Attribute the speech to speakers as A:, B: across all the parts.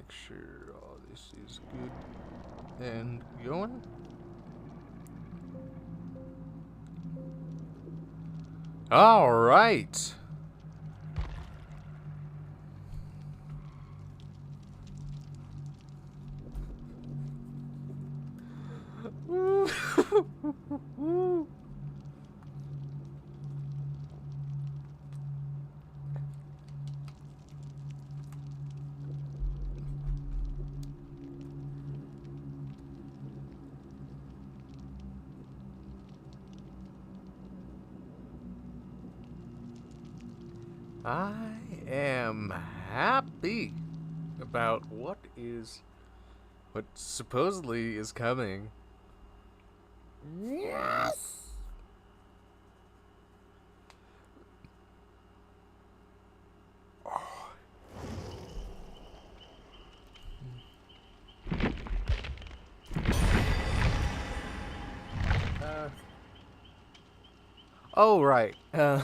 A: make sure all this is good and going. All right. I am happy about what supposedly is coming.
B: Yes!
A: Oh, right. I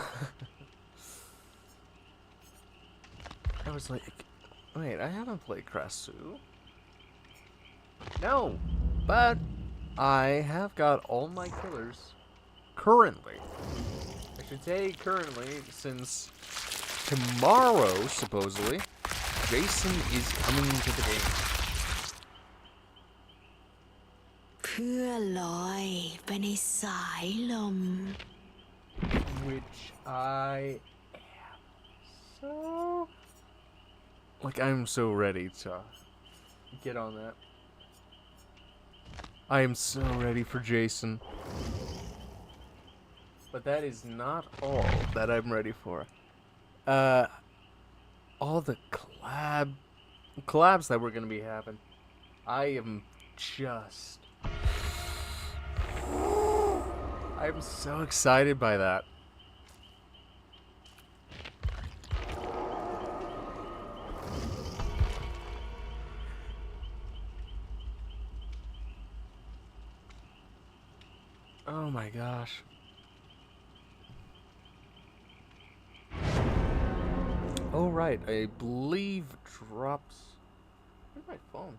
A: was like, wait, I haven't played Krasu. No, but I have got all my killers currently. I should say currently, since tomorrow, supposedly, Jason is coming to the game.
B: เพื่อลอยไปในสายลม
A: Which I am so... Like, I'm so ready to get on that. I am so ready for Jason. But that is not all that I'm ready for. All the collabs that we're gonna be having. I am just... I'm so excited by that. Oh my gosh. Oh right, I believe drops... Where's my phone?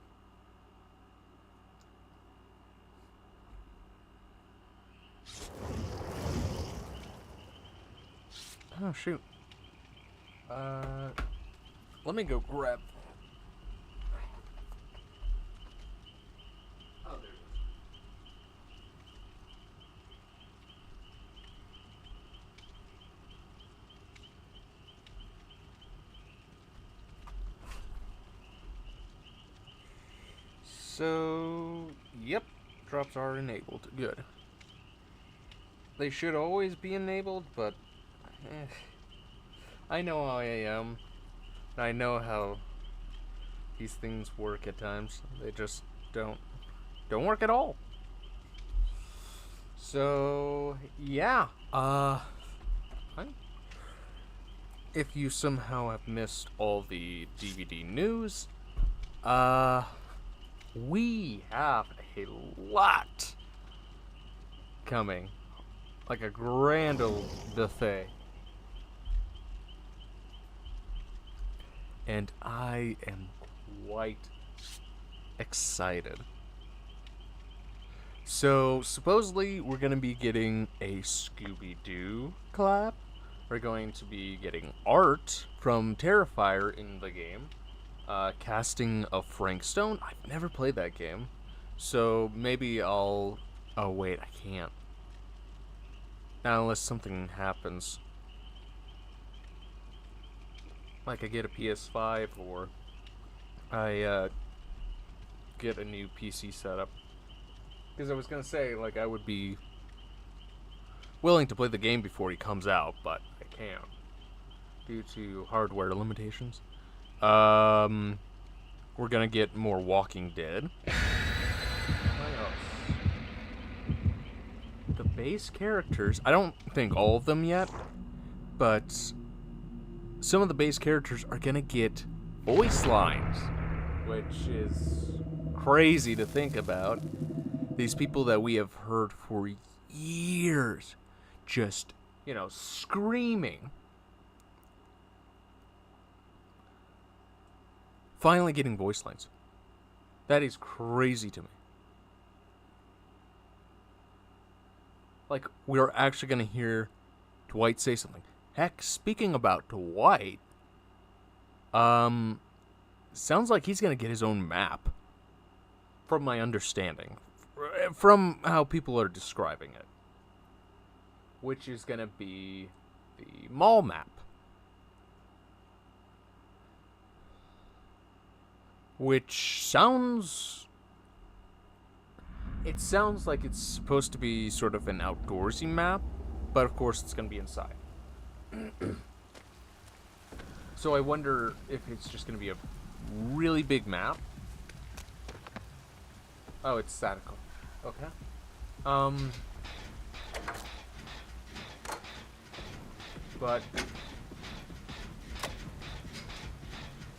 A: Oh shoot. Let me go grab... Oh, there it is. So, yep, drops are enabled. Good. They should always be enabled, but I know how I am. I know how these things work at times. They just don't work at all. So, yeah. If you somehow have missed all the DBD news, we have a lot coming. Like a grand old buffet. And I am quite excited. So, supposedly, we're going to be getting a Scooby-Doo collab. We're going to be getting art from Terrifier in the game. Casting of Frank Stone. I've never played that game. So, maybe I'll... Oh, wait, I can't. Not unless something happens. Like I get a PS5 or I get a new PC setup. Because I was going to say, like, I would be willing to play the game before he comes out, but I can't. Due to hardware limitations. We're going to get more Walking Dead. What else? The base characters, I don't think all of them yet, but some of the base characters are going to get voice lines, which is crazy to think about. These people that we have heard for years just, screaming. finally getting voice lines. That is crazy to me. Like, we're actually going to hear Dwight say something. Heck, speaking about Dwight, sounds like he's going to get his own map, from my understanding, from how people are describing it, which is going to be the mall map, which sounds... It sounds like it's supposed to be sort of an outdoorsy map, but of course it's going to be inside. So I wonder if it's just going to be a really big map. Oh, it's statical. Okay. But...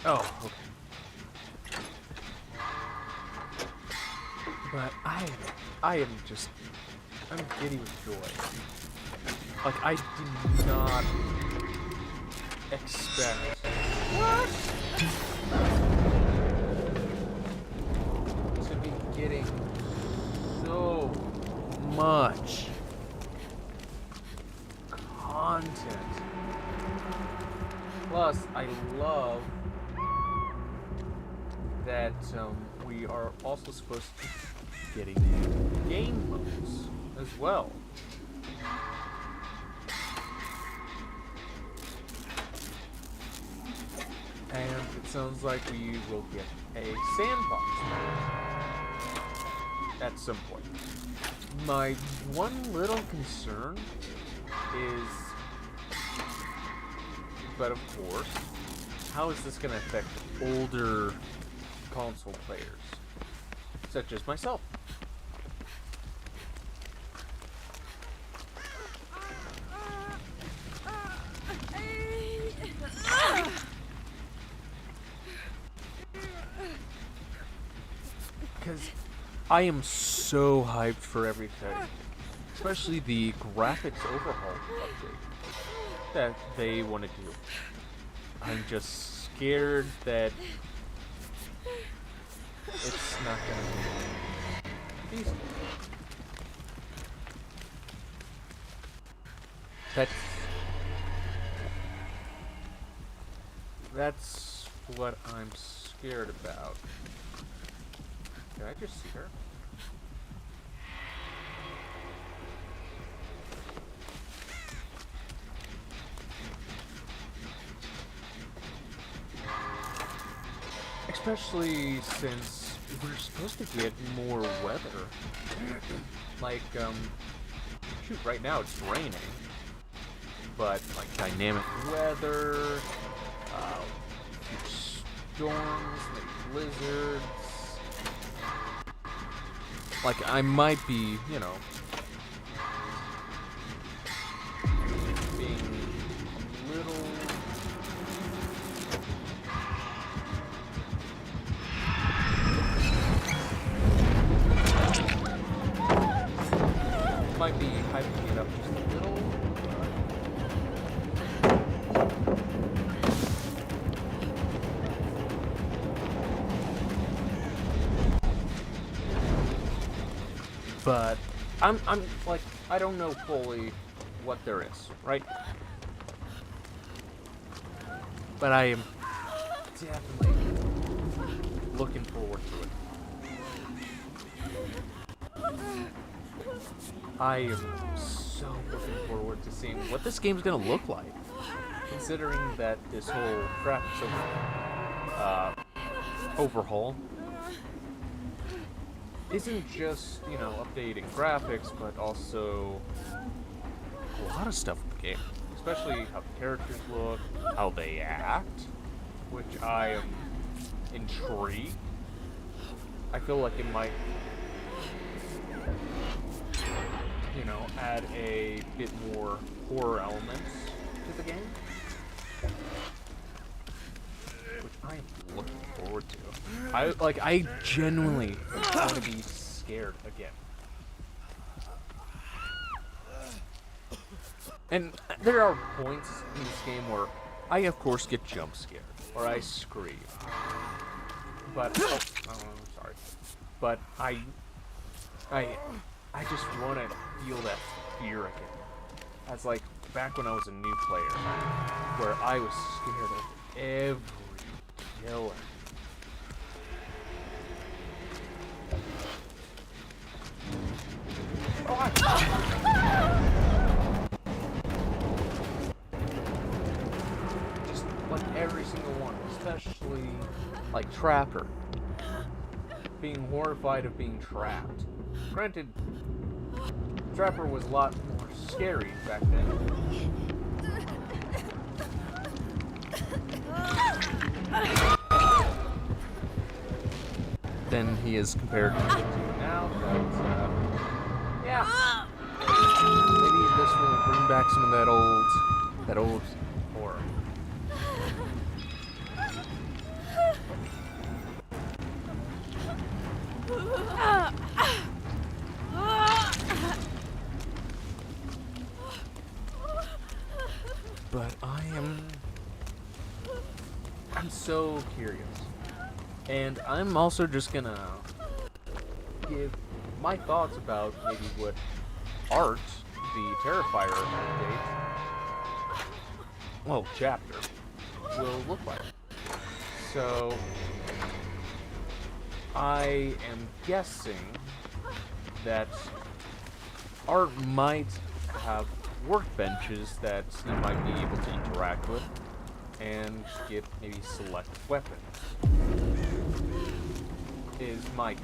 A: Oh, okay. But I am just... I'm giddy with joy. Like, I did not expect... What? To be getting so much content. Plus, I love that we are also supposed to be getting game modes as well. And it sounds like we will get a sandbox mode at some point. My one little concern is, but of course, how is this going to affect older console players, such as myself? Because I am so hyped for everything, especially the graphics overhaul update that they want to do. I'm just scared that it's not going to be feasible. That's what I'm scared about. Did I just see her? Especially since we're supposed to get more weather. Like, shoot, right now it's raining. But, like, dynamic weather, storms, like blizzards. Like, I might be, you know, being a little... Might be hyping it up just a little. But I'm like, I don't know fully what there is, right? But I am definitely looking forward to it. I am so looking forward to seeing what this game's gonna look like, considering that this whole graphics overhaul isn't just, you know, updating graphics, but also a lot of stuff in the game. Especially how the characters look, how they act, which I am intrigued. I feel like it might, you know, add a bit more horror elements to the game, which I am looking forward to. I genuinely want to be scared again. And there are points in this game where I, of course, get jump scared, or I scream. But sorry. But I just want to feel that fear again. As like back when I was a new player, where I was scared of every killer. Just like every single one, especially like Trapper. Being horrified of being trapped. Granted, Trapper was a lot more scary back then. Than he is compared to now, but yeah. Maybe this will bring back some of that old horror. But I'm so curious. And I'm also just gonna give my thoughts about maybe what Art, the Terrifier chapter, will look like. So, I am guessing that Art might have workbenches that Snow might be able to interact with and get maybe select weapons. Is my guess.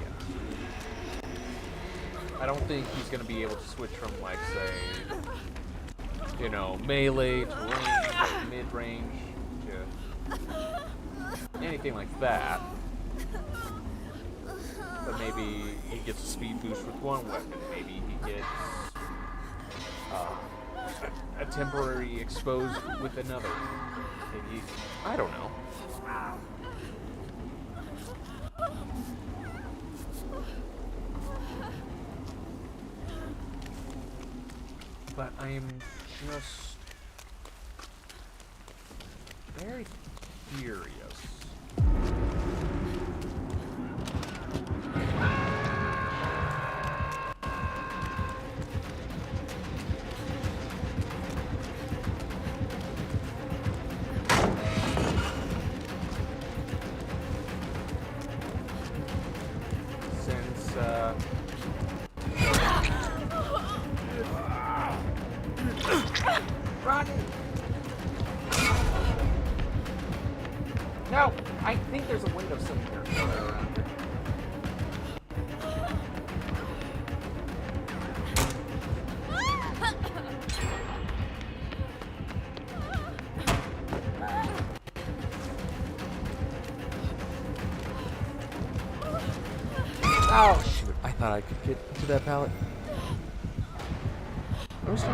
A: I don't think he's going to be able to switch from, like, say, you know, melee to range, mid-range, to anything like that. But maybe he gets a speed boost with one weapon. Maybe he gets a temporary exposed with another. Maybe, I don't know. But I am just very furious. Since, Run! No! I think there's a window somewhere around here. Oh, shoot. I thought I could get to that pallet. Where's the...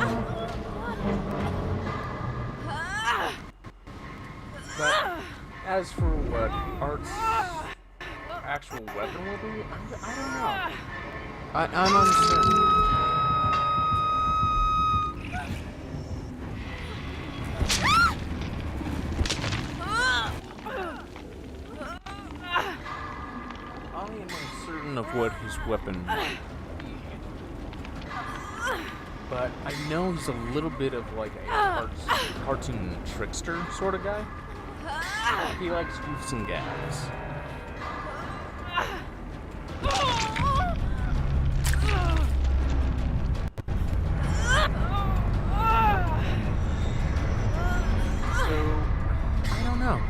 A: But as for what Art's actual weapon will be, I don't know. I'm uncertain. I am uncertain of what his weapon might be. But I know he's a little bit of like a cartoon trickster sort of guy. He likes goofs and gags. So, I don't know.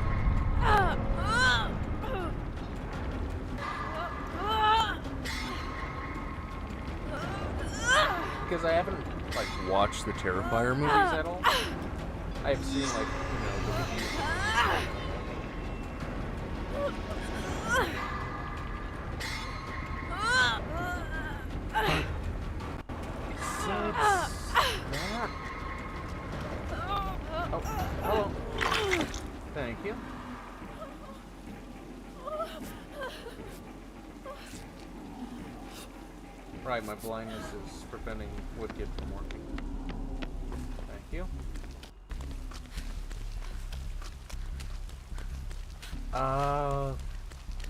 A: Because I haven't, like, watched the Terrifier movies at all. I've seen, like, you know, the reviews. Besides that... Oh, hello. Thank you. Right, my blindness is preventing Woodkid from working. Thank you.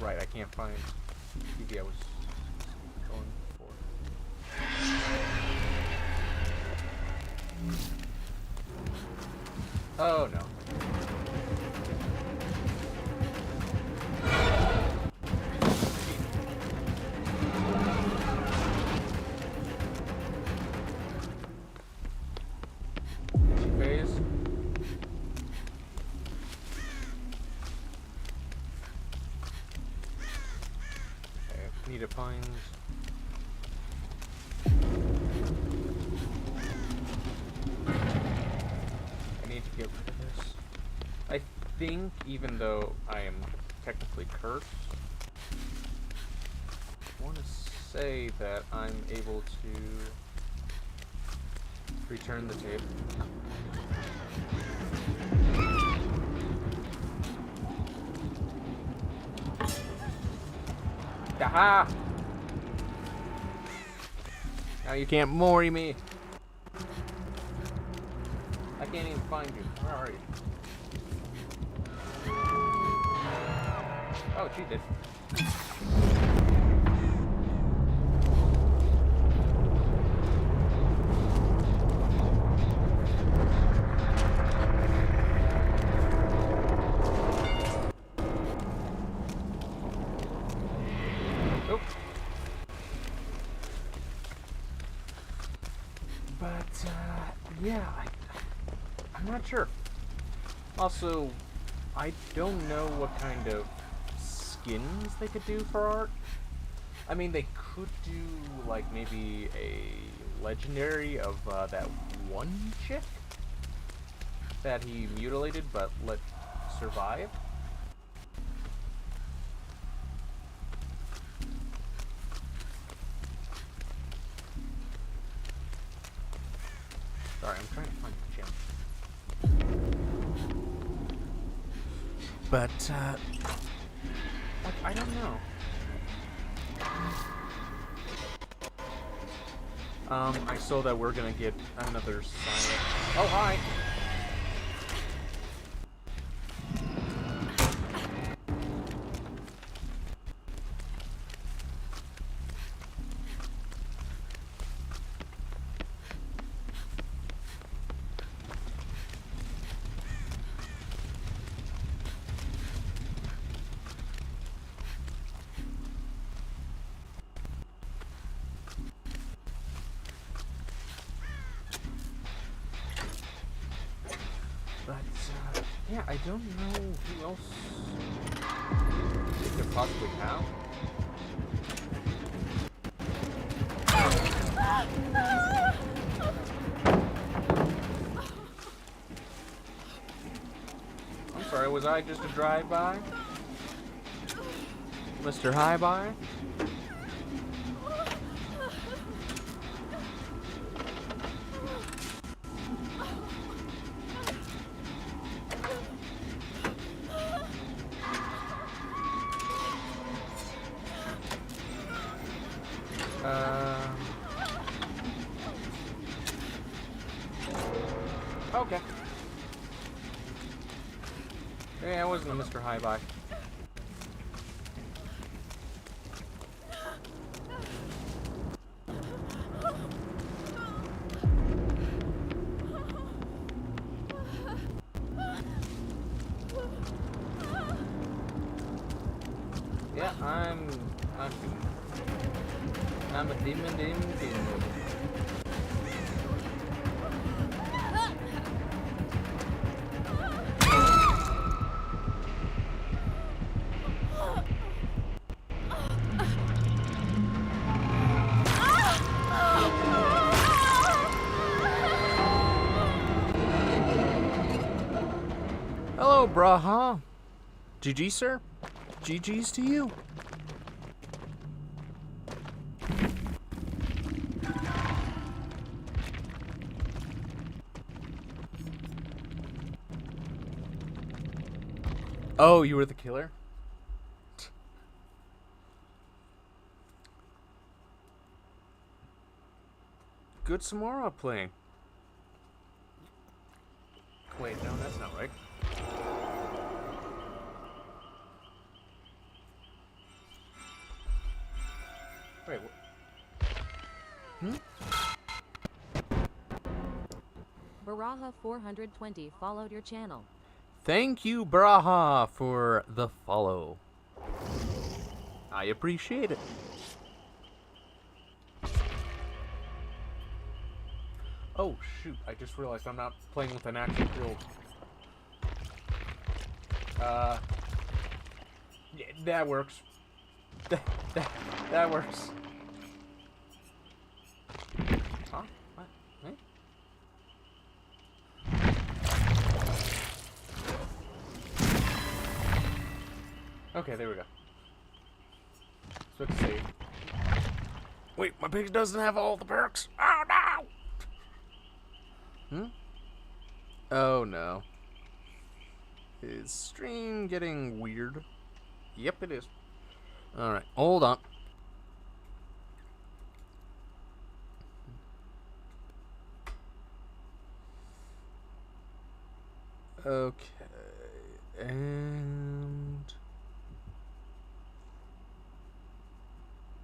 A: Right, I can't find TV I was going for. Oh no. Phase. Okay, need to find. I need to get rid of this. I think, even though I am technically cursed, I want to say that I'm able to return the tape. Aha! Now you can't worry me. I can't even find you. Where are you? Oh, she did. Nope. But, yeah, I'm not sure. Also, I don't know what kind of skins they could do for art. I mean, they could do, like, maybe a legendary of that one chick that he mutilated but let survive. Sorry, I'm trying to find the gem. But, like, I don't know. I saw that we're gonna get another silent. Oh, hi! But, yeah, I don't know who else we could possibly have. I'm sorry, was I just a drive-by? Mr. Hi-Bye? Okay. Yeah, I wasn't a Mr. Hi-Bye. Yeah, I'm a demon. Hello, Braha. GG, sir. GG's to you. Oh, you were the killer? Good Samara playing. Wait, no, that's not right. Wait, what?
C: Baraha 420 followed your channel.
A: Thank you, Braha, for the follow. I appreciate it. Oh, shoot. I just realized I'm not playing with an actual build. Yeah, that works. That works. Huh? What? Hey? Okay, there we go. So let's see. Wait, my pig doesn't have all the perks. Oh no! Oh no. Is stream getting weird? Yep, it is. Alright, hold on. Okay. And...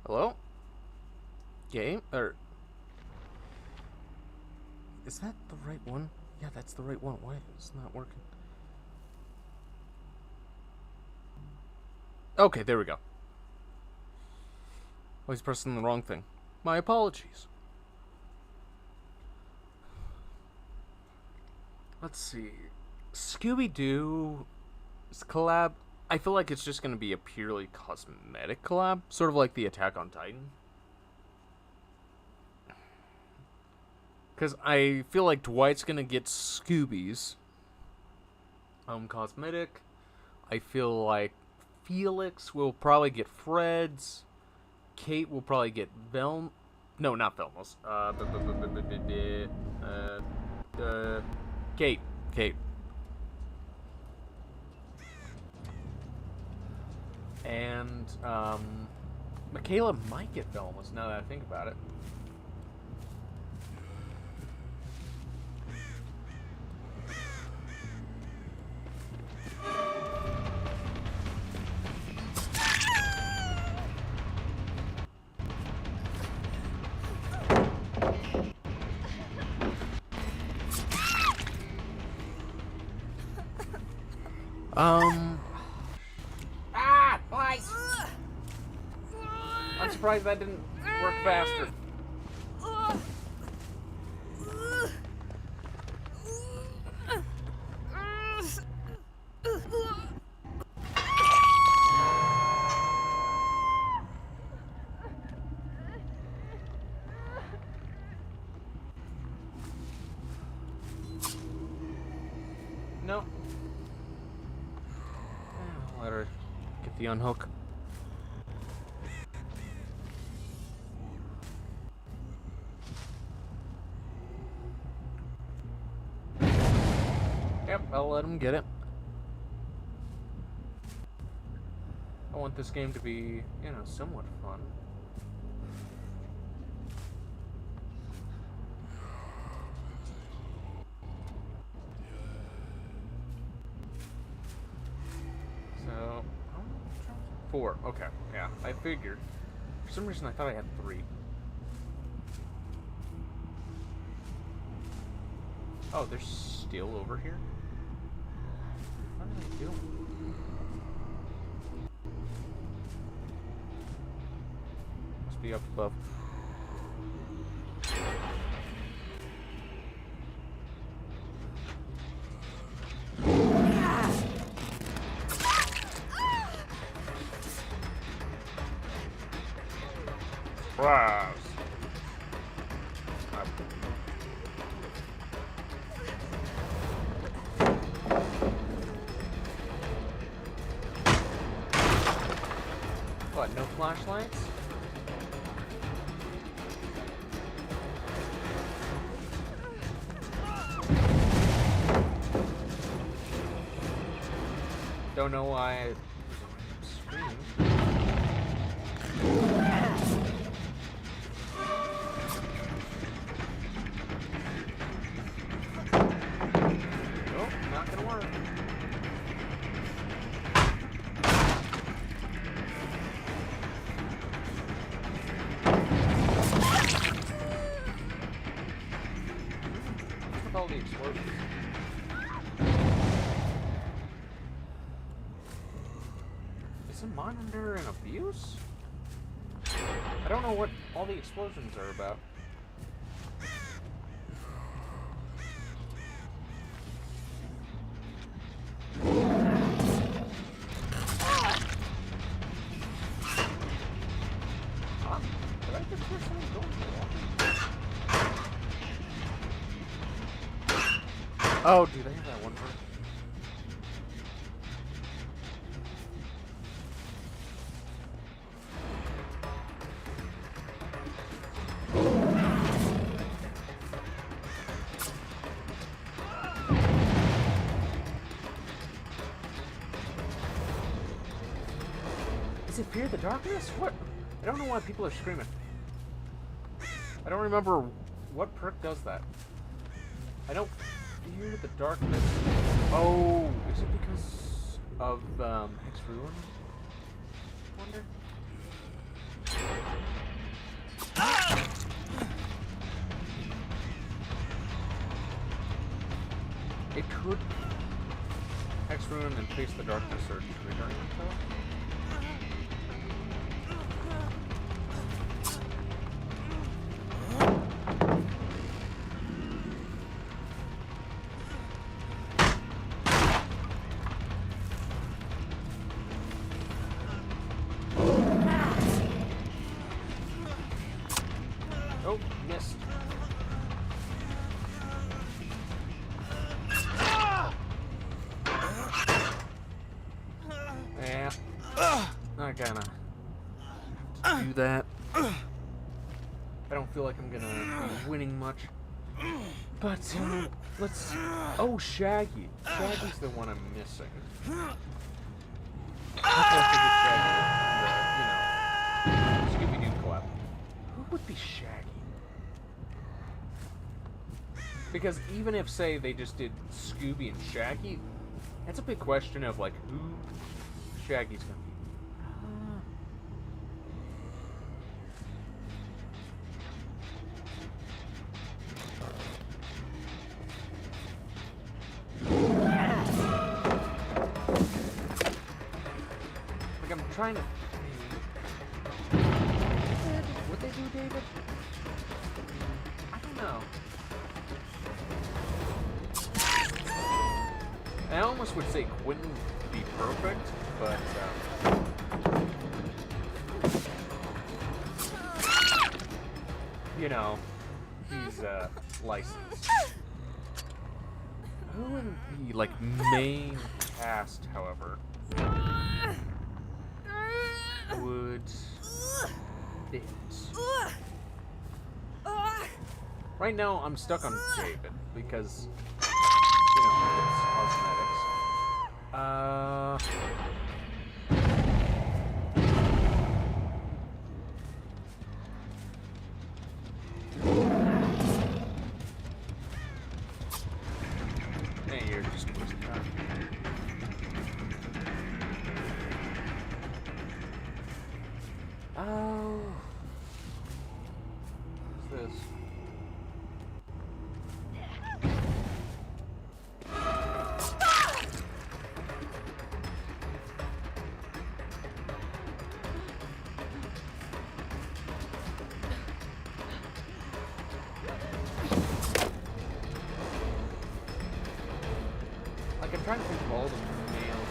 A: Hello? Game? Or... Is that the right one? Yeah, that's the right one. Why is it not working? Okay, there we go. Oh, he's pressing the wrong thing. My apologies. Let's see. Scooby-Doo's collab, I feel like it's just going to be a purely cosmetic collab. Sort of like the Attack on Titan. Because I feel like Dwight's going to get Scooby's cosmetic. I feel like Felix will probably get Fred's. Kate will probably get No, not Velma's. Kate. And, Michaela might get Velma's now that I think about it. Twice! I'm surprised that didn't work faster. No. I'll let her get the unhook. Yep, I'll let him get it. I want this game to be, you know, somewhat fun. So, 4. Okay, yeah, I figured. For some reason, I thought I had 3. Oh, they're still over here? What are they doing? Must be up above. Wow. What, no flashlights? Don't know why I screamed. Nope, not gonna work. Isn't mine under an abuse? I don't know what all the explosions are about. Did I just hear someone going for a walk? Oh, dude, I hear that one bird. Is it Fear the Darkness? What? I don't know why people are screaming. I don't remember what perk does that. I don't fear the darkness. Oh, is it because of Hex Ruin? I wonder. It could. Hex Ruin and Face the Darkness are triggering though. Oh, missed. Yeah. Not gonna do that. I don't feel like I'm gonna be winning much. But, let's... Oh, Shaggy. Shaggy's the one I'm missing. Hopefully I can get Shaggy. The, Scooby-Doo collab. Who would be Shaggy? Because even if, say, they just did Scooby and Shaggy, that's a big question of, like, who Shaggy's gonna be. Like, I'm trying to... Would they do David? I don't know. I almost would say Quentin would be perfect, but, you know, he's, licensed. Who would be, like, main cast, however, would fit? Right now, I'm stuck on David, because, you know, it's cosmetics. Hey, you're just wasting time. Oh. What's this? Like, I'm trying to think of all the male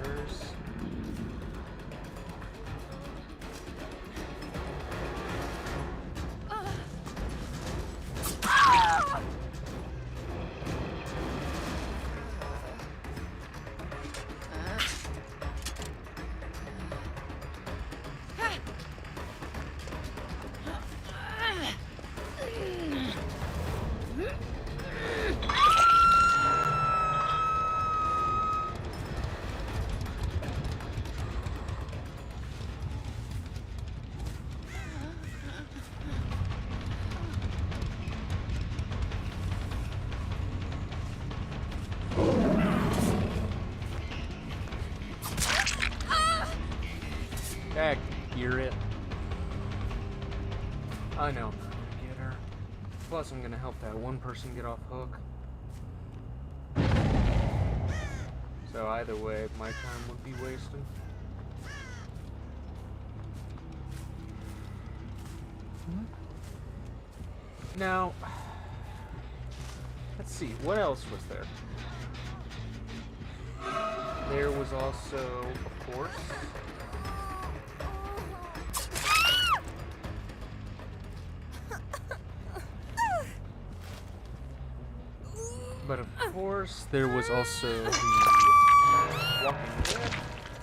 A: characters. Heck, hear it. I know I'm not gonna get her. Plus, I'm gonna help that one person get off hook. So either way, my time would be wasted. Now, let's see, what else was there? There was also, of course, but of course, there was also the Walking Dead,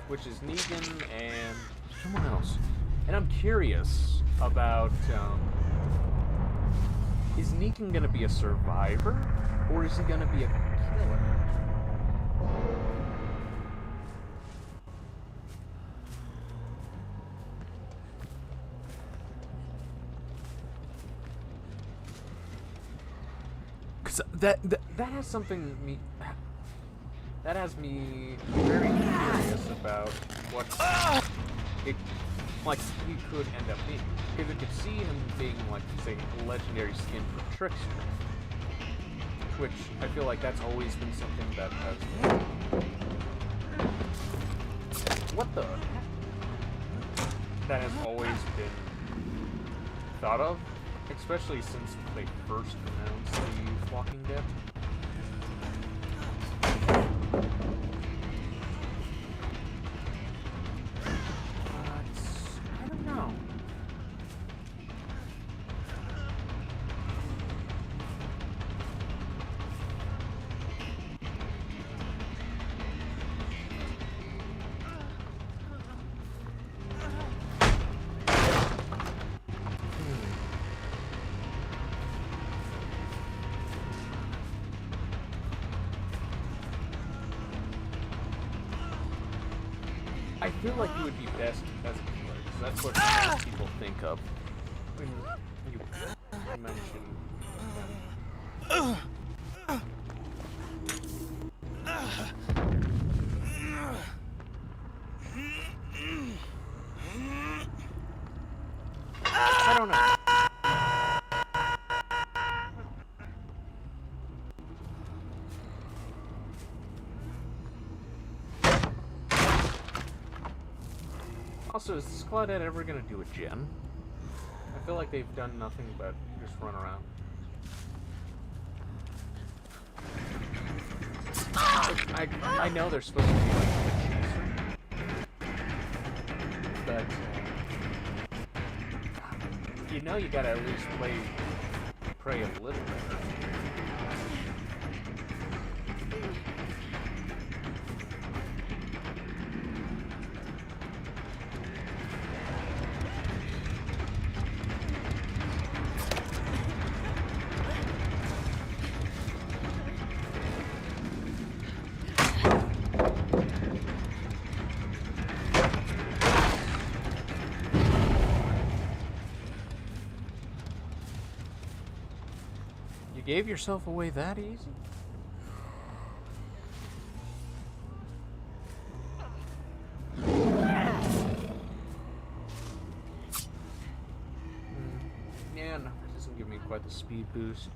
A: which is Negan and someone else. And I'm curious about, is Negan gonna be a survivor, or is he gonna be a killer? Cause that has something that has me very curious about what it like he could end up being. Because I could see him being like, say, a legendary skin for Trickster, which I feel like that's always been something that has. What the heck? That has always been thought of, especially since they first announced the Walking Dead. I don't know. I feel like you would be best as a killer, because that's what most people think of when you mention them. I don't know. Also, is this Claudette ever gonna do a gen? I feel like they've done nothing but just run around. I know they're supposed to be like a chaser, but you know you gotta at least play Prey a little better. Gave yourself away that easy? Yeah, no, it doesn't give me quite the speed boost.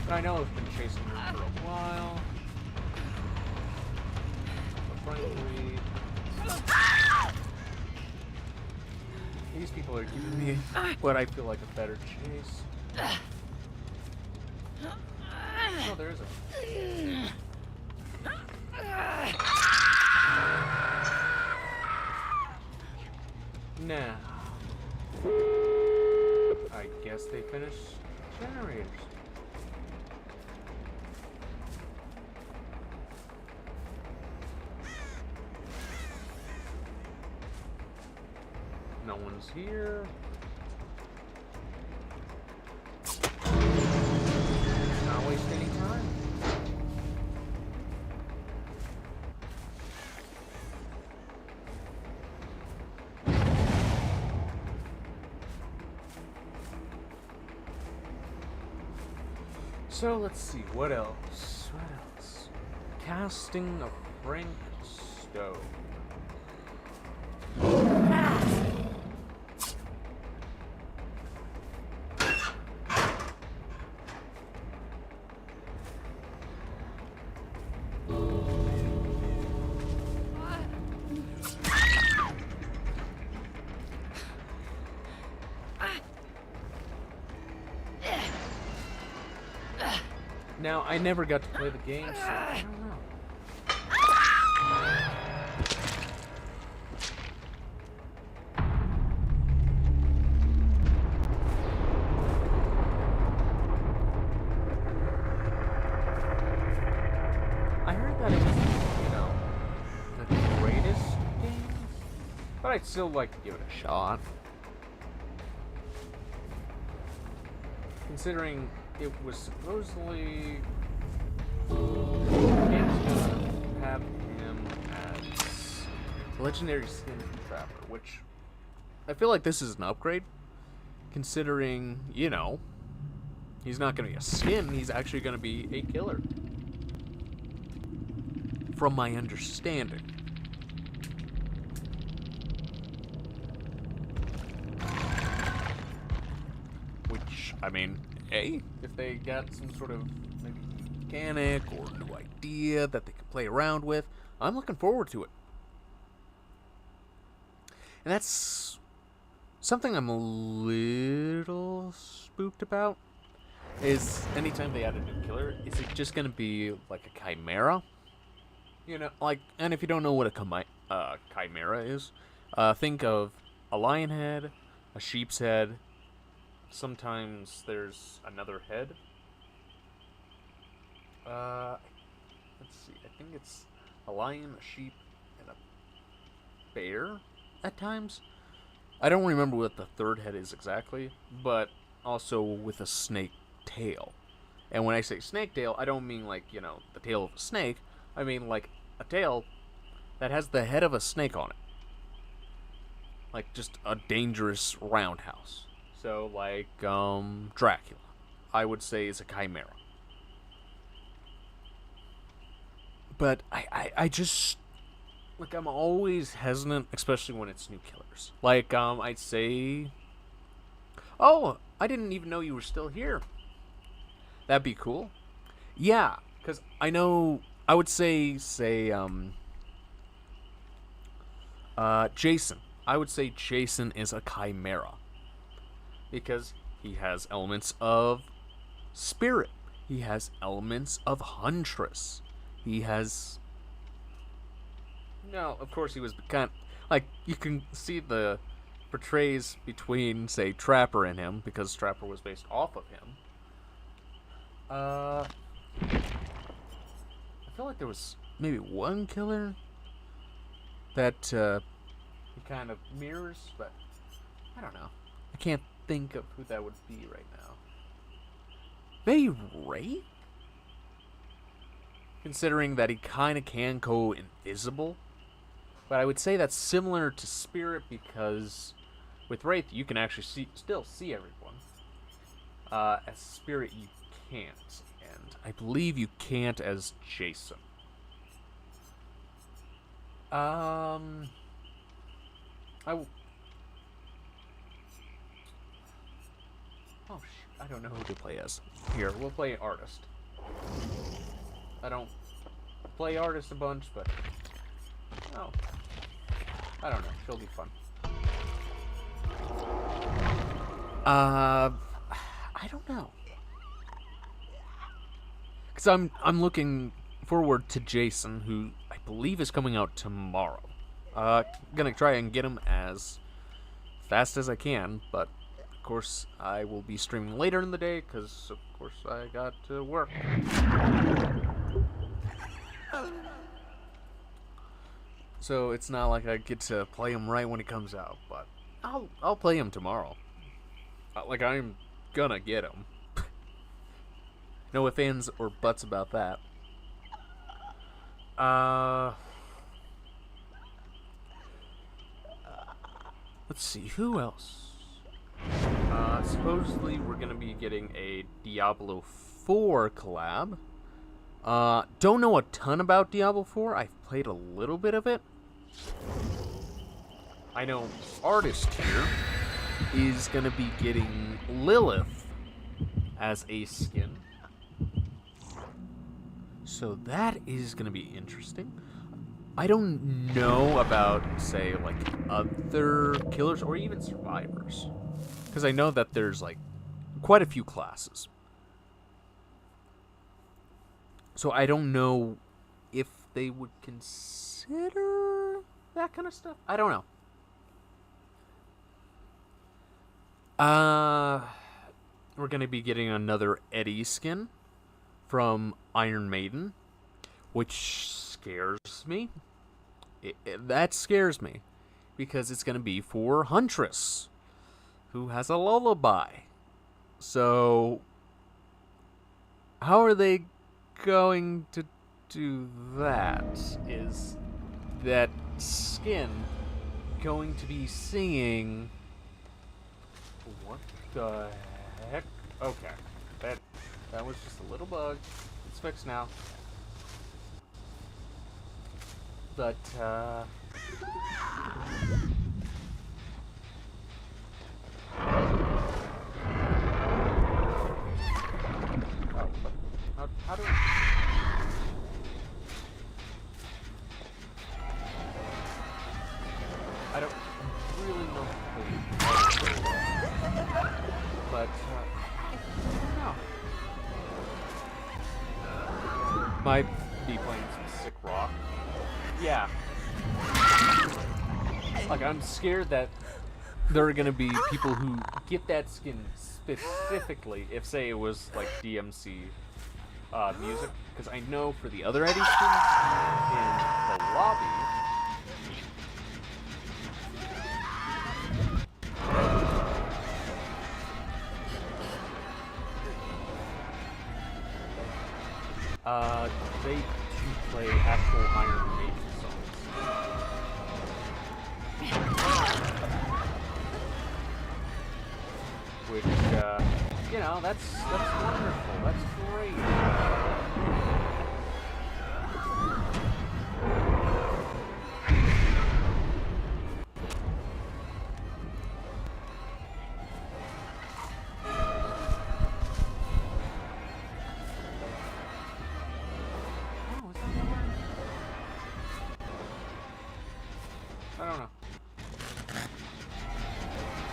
A: But I know I've been chasing her for a while. But frankly, these people are giving me what I feel like a better chase. Oh, there is a... Now, I guess they finished generators. No one's here. Not waste any time. So let's see, what else? What else? Casting a Frank Stone. Now, I never got to play the game, so I don't know. I heard that it was, the greatest game, but I'd still like to give it a shot. Considering it was supposedly game's gonna have him as legendary skin trapper, which I feel like this is an upgrade. Considering, he's not gonna be a skin, he's actually gonna be a killer. From my understanding. Which, I mean, if they got some sort of maybe mechanic or new idea that they can play around with, I'm looking forward to it. And that's something I'm a little spooked about, is anytime they add a new killer, is it just going to be like a chimera? And if you don't know what a chimera is, think of a lion head, a sheep's head. Sometimes there's another head. Let's see. I think it's a lion, a sheep, and a bear at times. I don't remember what the third head is exactly, but also with a snake tail. And when I say snake tail, I don't mean like, the tail of a snake. I mean like a tail that has the head of a snake on it. Like just a dangerous roundhouse. So, like, Dracula, I would say is a chimera. But I just, like, I'm always hesitant, especially when it's new killers. Like, I'd say, oh, I didn't even know you were still here. That'd be cool. Yeah, because I know, I would say, Jason. I would say Jason is a chimera. Because he has elements of spirit. He has elements of huntress. He has... No, of course he was kind of... Like, you can see the portrays between, say, Trapper and him, because Trapper was based off of him. I feel like there was maybe one killer that he kind of mirrors, but I don't know. I can't think of who that would be right now. Maybe Ray? Considering that he kind of can go invisible. But I would say that's similar to Spirit because with Wraith you can actually still see everyone. As Spirit you can't. And I believe you can't as Jason. Oh, shoot. I don't know who to play as. Here, we'll play Artist. I don't play Artist a bunch, but... Oh. I don't know. She'll be fun. I don't know. Because I'm looking forward to Jason, who I believe is coming out tomorrow. Gonna try and get him as fast as I can, but... Of course, I will be streaming later in the day, because, of course, I got to work. So, it's not like I get to play him right when he comes out, but I'll play him tomorrow. Like, I'm gonna get him. No ifs, ands, or buts about that. Let's see, who else? Supposedly we're gonna be getting a Diablo 4 collab. Don't know a ton about Diablo 4. I've played a little bit of it. I know Artist here is gonna be getting Lilith as a skin. So that is gonna be interesting. I don't know about, say, like, other killers or even survivors. Because I know that there's, like, quite a few classes. So I don't know if they would consider that kind of stuff. I don't know. We're going to be getting another Eddie skin from Iron Maiden, which scares me. That scares me because it's going to be for Huntress, who has a lullaby. So, how are they going to do that? Is that skin going to be singing? What the heck? Okay, that was just a little bug. It's fixed now. But oh, how do I don't really know but no. Might be playing some sick rock. Yeah. Like, I'm scared that there are gonna be people who get that skin specifically if, say, it was like DMC music, because I know for the other Eddie skins in the lobby, they do play actual Iron Maiden songs. Which, you know, that's wonderful. That's great. I don't know.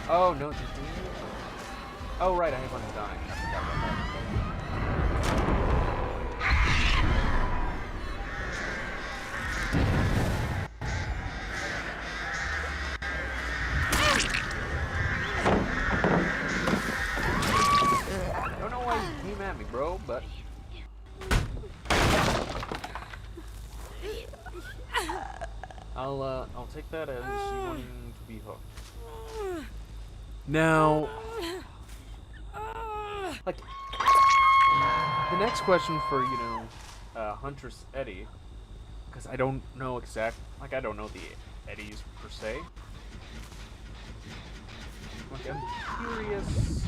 A: Oh, no. Oh, right, I have one dying. I forgot about that. I don't know why you came at me, bro, but... I'll take that as you wanting to be hooked. Now... Like, the next question for, you know, Huntress Eddie, because I don't know I don't know the Eddies per se. Like, I'm curious.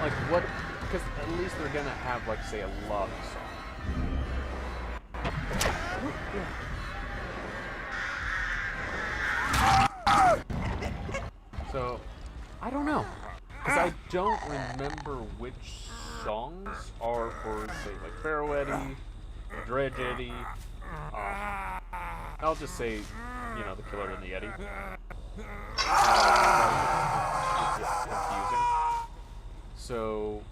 A: Like, what, because at least they're gonna have, like, say, a love song. So, I don't know. Because I don't remember which songs are for, say, like, Pharaoh Eddie, Dredge Eddie. I'll just say, you know, the Killer and the Eddie. It's just confusing. So,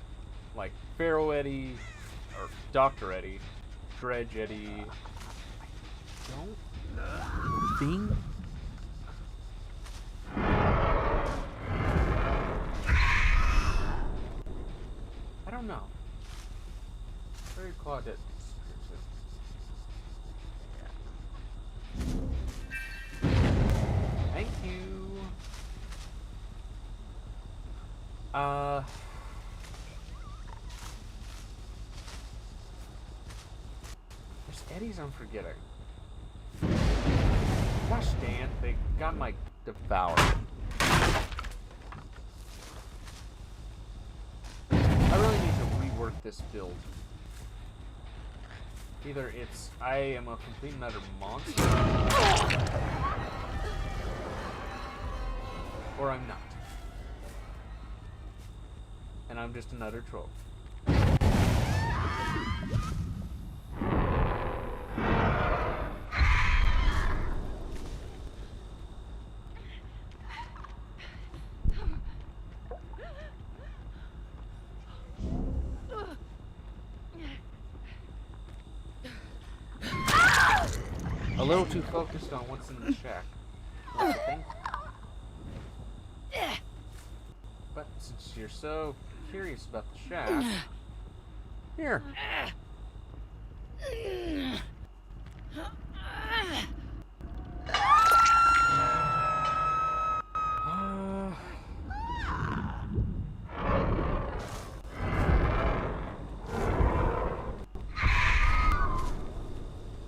A: like, Pharaoh Eddie, or Dr. Eddie, Dredge Eddie, I don't think... I don't know. Very Claudette. Thank you. There's Eddies I'm forgetting. Gosh dang, they got my devoured. I really need to rework this build. Either it's I am a complete and utter monster, or I'm not. And I'm just another troll. little too focused on what's in the shack. Don't you think? But since you're so curious about the shack, here.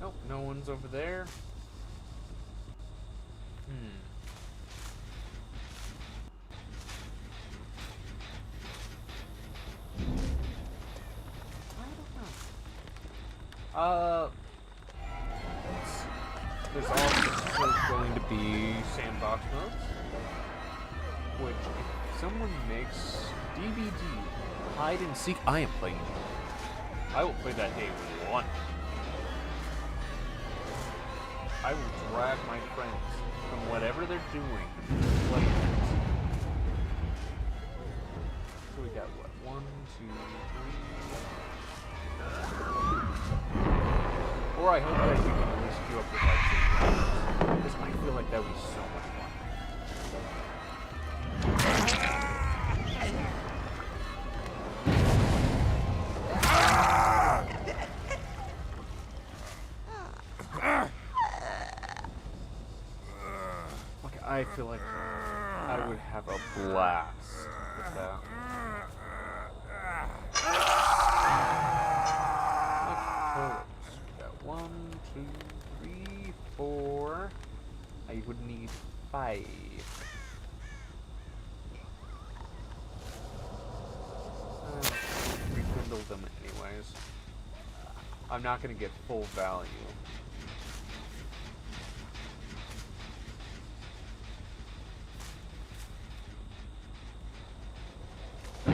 A: Nope, no one's over there. There's also going to be sandbox modes, which if someone makes DBD hide and seek, I am playing it. I will play that day one. I will drag my friends from whatever they're doing to play it. So we got what? 1, 2, 3. Or I hope that you can at least queue up with like this might feel like that would be so much fun. Okay, I feel like I would have a blast with that. Got 1, 2, 3, 4. I would need 5. Rekindle them anyways. I'm not gonna get full value. I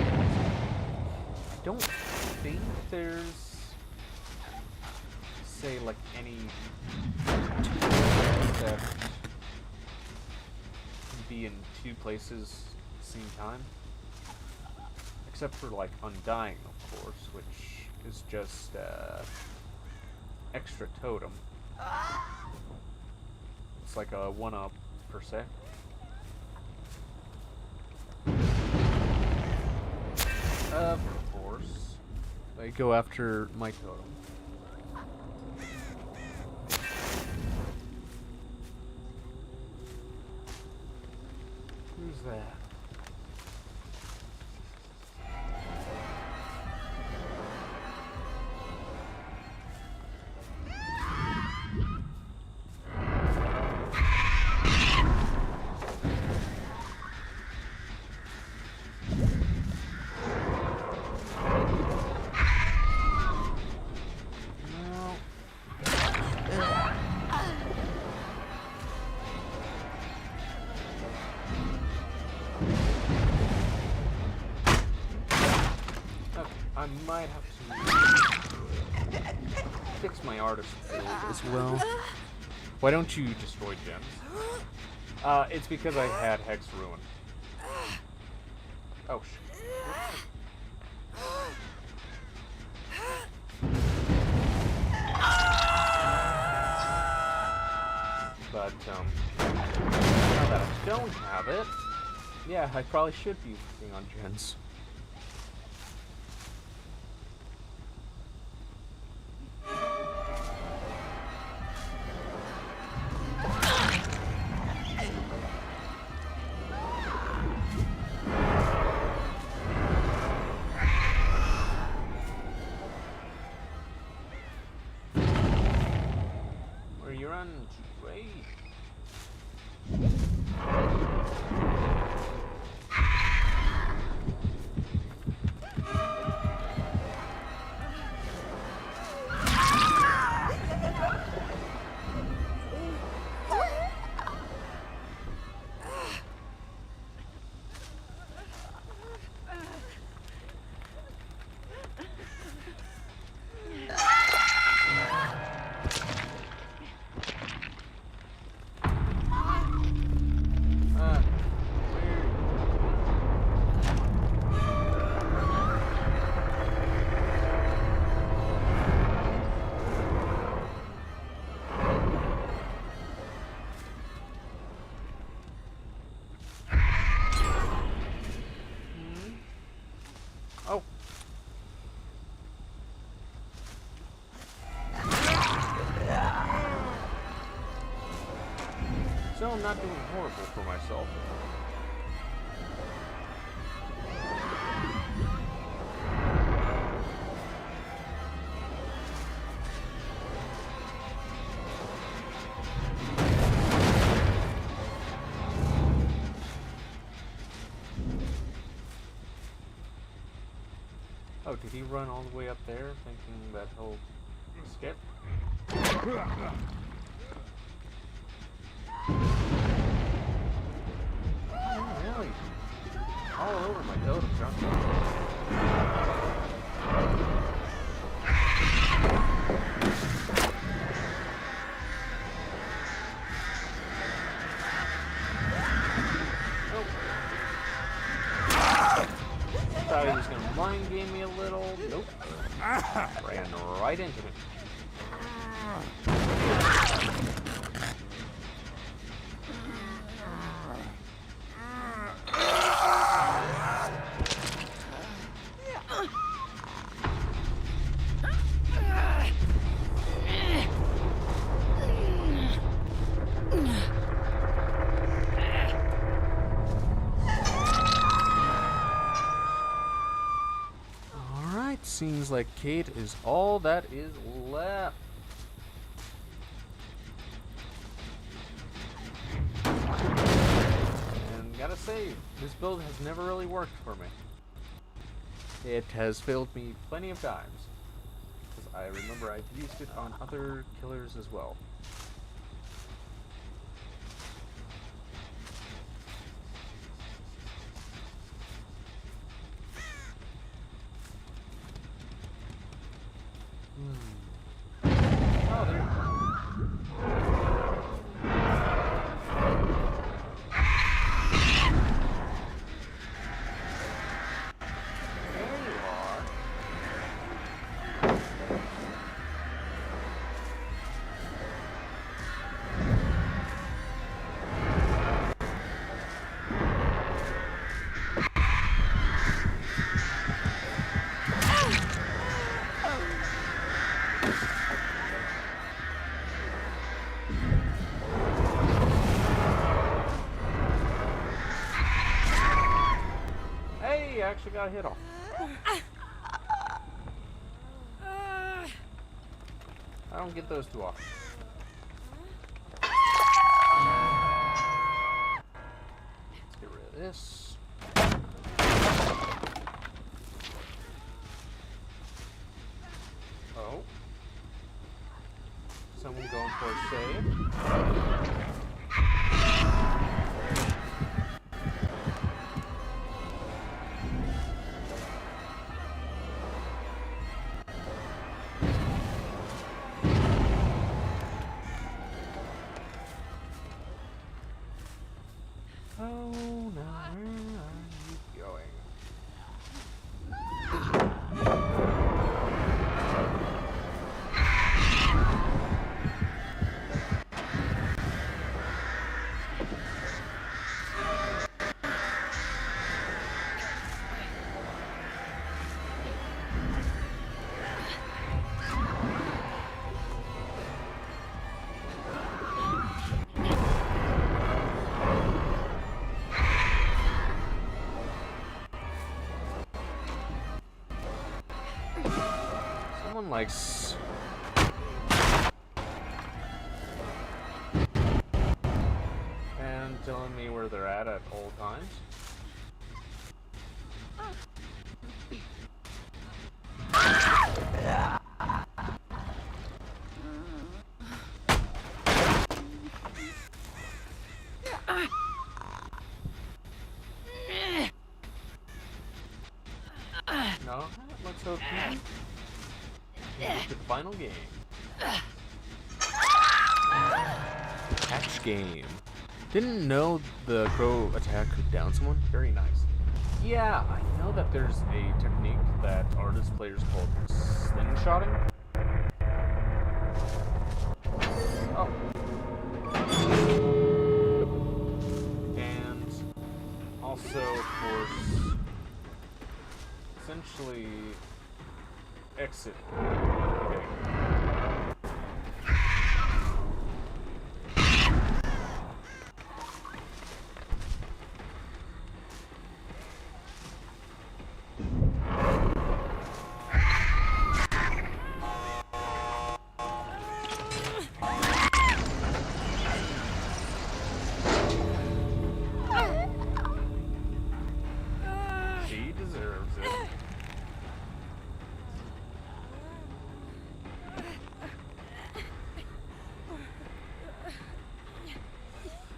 A: don't think there's, say, like any that can be in 2 places at the same time, except for like Undying, of course, which is just extra totem. It's like a 1-up per se. Of course, they go after my totem. Who's that? I might have to fix my artist build as well. Why don't you destroy gems? It's because I had Hex Ruin. Oh shit. But, now that I don't have it, yeah, I probably should be working on gens. still am not doing horrible for myself. Oh, did he run all the way up there thinking that he'll skip? Oh, really? All over my totem junk. Thought he was gonna mind game me a little. Nope. Ran right into me. Seems like Kate is all that is left. And gotta say, this build has never really worked for me. It has failed me plenty of times. Because I remember I've used it on other killers as well. Actually got hit off. I don't get those too often. Let's get rid of this. Oh. Someone going for a save. Someone likes and telling me where they're at all times. No, let's hope not. To the final game. Catch game. Didn't know the crow attack could down someone. Very nice. Yeah, I know that there's a technique that artist players call slingshotting. Oh. And also, of course, essentially exit.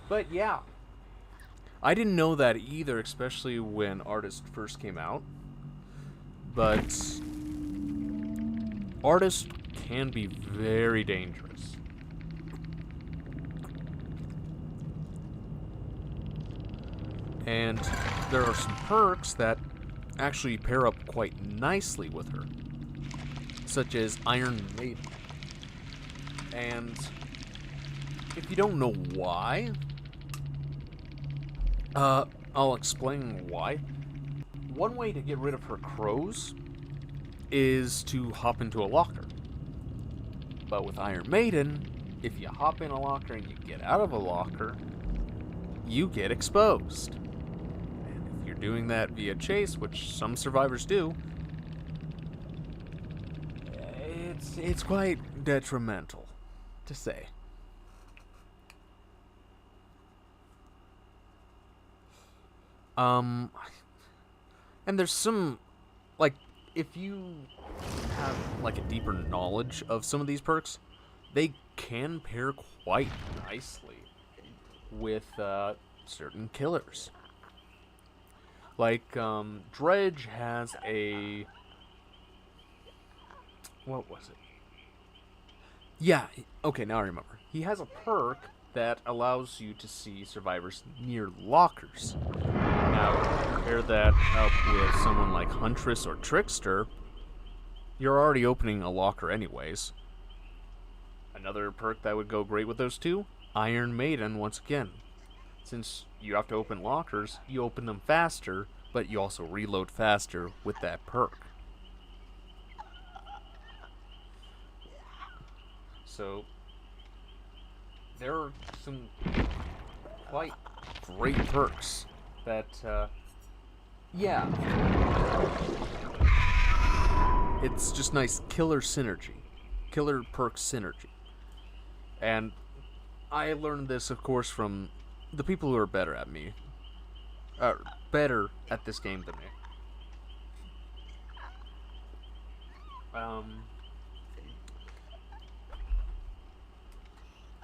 A: But yeah, I didn't know that either, especially when Artist first came out. But Artist can be very dangerous. And there are some perks that actually pair up quite nicely with her, such as Iron Maiden. And if you don't know why, I'll explain why. One way to get rid of her crows is to hop into a locker. But with Iron Maiden, if you hop in a locker and you get out of a locker, you get exposed. And if you're doing that via chase, which some survivors do, it's quite detrimental, to say. And there's some, like, if you have, like, a deeper knowledge of some of these perks, they can pair quite nicely with, certain killers. Like, Dredge has a... What was it? Yeah, okay, now I remember. He has a perk that allows you to see survivors near lockers. Now, compare that up with someone like Huntress or Trickster, you're already opening a locker anyways. Another perk that would go great with those two, Iron Maiden once again. Since you have to open lockers, you open them faster, but you also reload faster with that perk. So, there are some quite great perks that, yeah. It's just nice killer synergy. Killer perk synergy. And I learned this, of course, from the people who are better at me. Better at this game than me.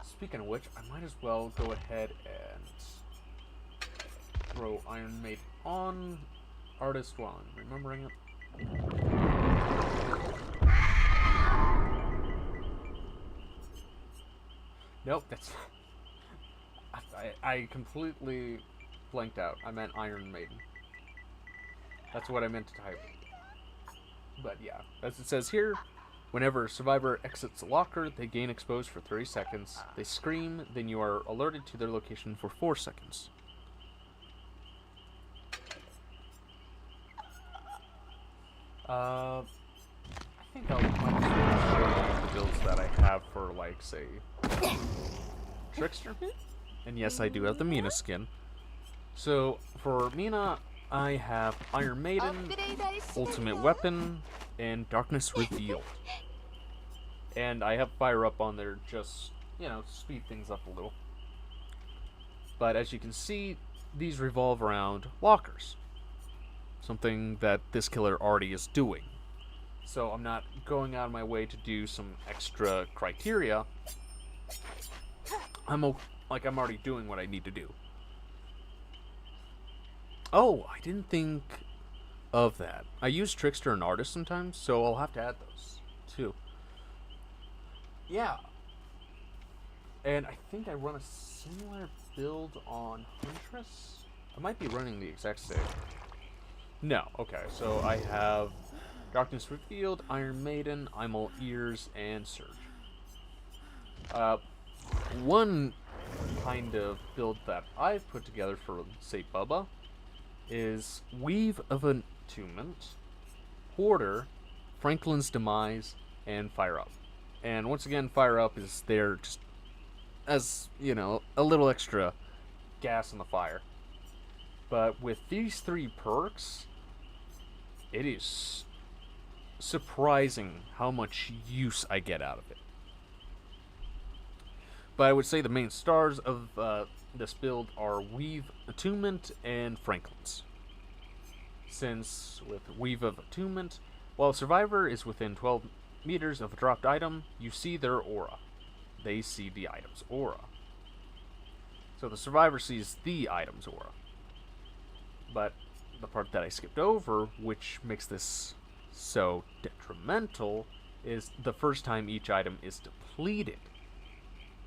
A: Speaking of which, I might as well go ahead and throw Iron Maiden on Artist while I'm remembering it. Nope, that's... I completely blanked out. I meant Iron Maiden. That's what I meant to type. But yeah, as it says here, whenever a survivor exits a locker, they gain exposed for 30 seconds. They scream, then you are alerted to their location for 4 seconds. I think I'll show you the builds that I have for, like, say, Trickster. And yes, I do have the Mina skin. So, for Mina, I have Iron Maiden, Ultimate Weapon, and Darkness Revealed. And I have Fire Up on there just, you know, speed things up a little. But as you can see, these revolve around lockers. Something that this killer already is doing. So I'm not going out of my way to do some extra criteria. I'm already doing what I need to do. Oh, I didn't think of that. I use Trickster and Artist sometimes, so I'll have to add those too. Yeah. And I think I run a similar build on Huntress. I might be running the exact same. No, okay, so I have Darkness Revealed, Iron Maiden, I'm All Ears, and Surge. One kind of build that I've put together for, say, Bubba, is Weave of Attunement, Hoarder, Franklin's Demise, and Fire Up. And once again, Fire Up is there just as, you know, a little extra gas in the fire. But with these 3 perks, it is surprising how much use I get out of it. But I would say the main stars of this build are Weave, Attunement, and Franklin's. Since with Weave of Attunement, while a survivor is within 12 meters of a dropped item, you see their aura. They see the item's aura. So the survivor sees the item's aura. But the part that I skipped over, which makes this so detrimental, is the first time each item is depleted,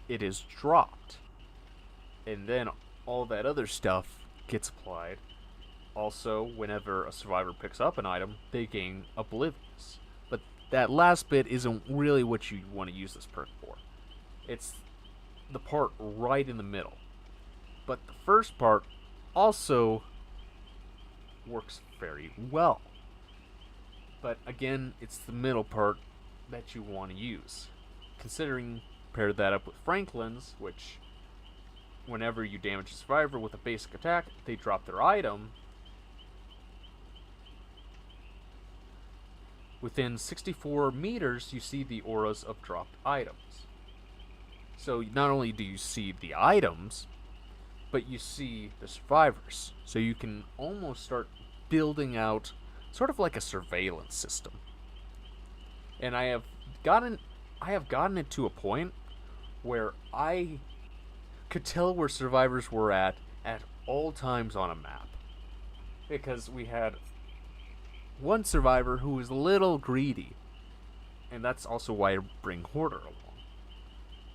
A: it is dropped. And then all that other stuff gets applied. Also, whenever a survivor picks up an item, they gain Oblivious. But that last bit isn't really what you want to use this perk for. It's the part right in the middle. But the first part also works very well. But again, it's the middle part that you want to use. Considering, pair that up with Franklin's, which whenever you damage a survivor with a basic attack, they drop their item. Within 64 meters, you see the auras of dropped items. So not only do you see the items, but you see the survivors. So you can almost start building out sort of like a surveillance system. And I have gotten it to a point where I could tell where survivors were at all times on a map. Because we had one survivor who was a little greedy. And that's also why I bring Hoarder along.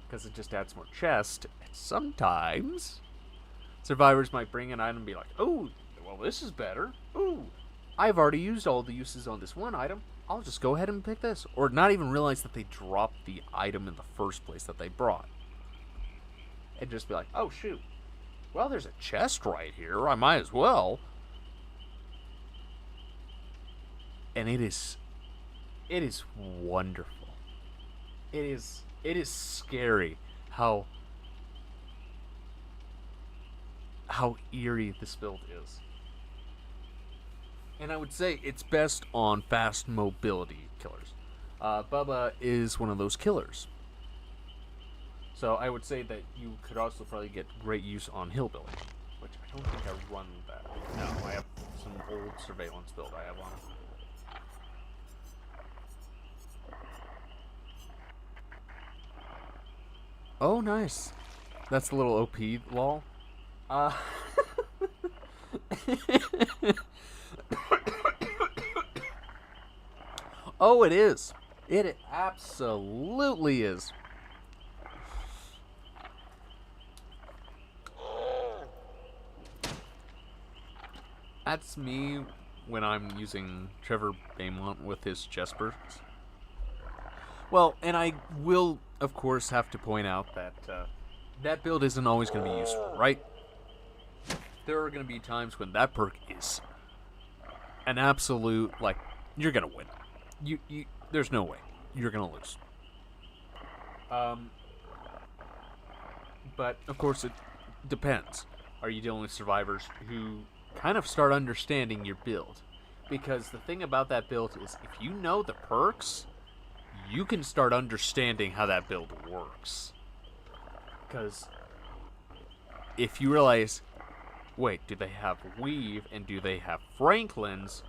A: Because it just adds more chest. And sometimes survivors might bring an item and be like, oh, well, this is better. Ooh, I've already used all the uses on this one item. I'll just go ahead and pick this. Or not even realize that they dropped the item in the first place that they brought. And just be like, oh, shoot. Well, there's a chest right here. I might as well. And it is wonderful. It is scary how eerie this build is. And I would say it's best on fast mobility killers. Bubba is one of those killers. So I would say that you could also probably get great use on Hillbilly, which I don't think I run that. No, I have some old surveillance build I have on. Oh, nice. That's a little OP lol. Oh, it is. It absolutely is. That's me when I'm using Trevor Beaumont with his chest bursts. Well, and I will, of course, have to point out that that build isn't always going to be useful, right? There are going to be times when that perk is an absolute, like, you're going to win. You there's no way. You're going to lose. But, of course, it depends. Are you dealing with survivors who kind of start understanding your build? Because the thing about that build is if you know the perks, you can start understanding how that build works. Because if you realize, wait, do they have Weave and do they have Franklin's?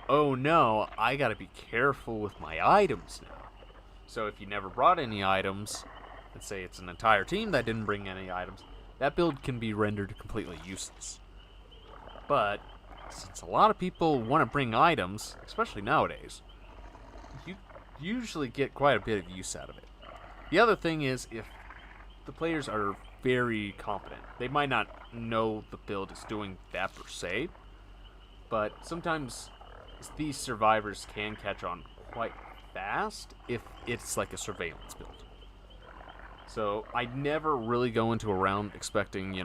A: Oh no, I gotta be careful with my items now. So if you never brought any items, let's say it's an entire team that didn't bring any items, that build can be rendered completely useless. But since a lot of people want to bring items, especially nowadays, you usually get quite a bit of use out of it. The other thing is, if the players are very competent, they might not know the build is doing that per se, but sometimes these survivors can catch on quite fast if it's like a surveillance build. So I never really go into a round expecting,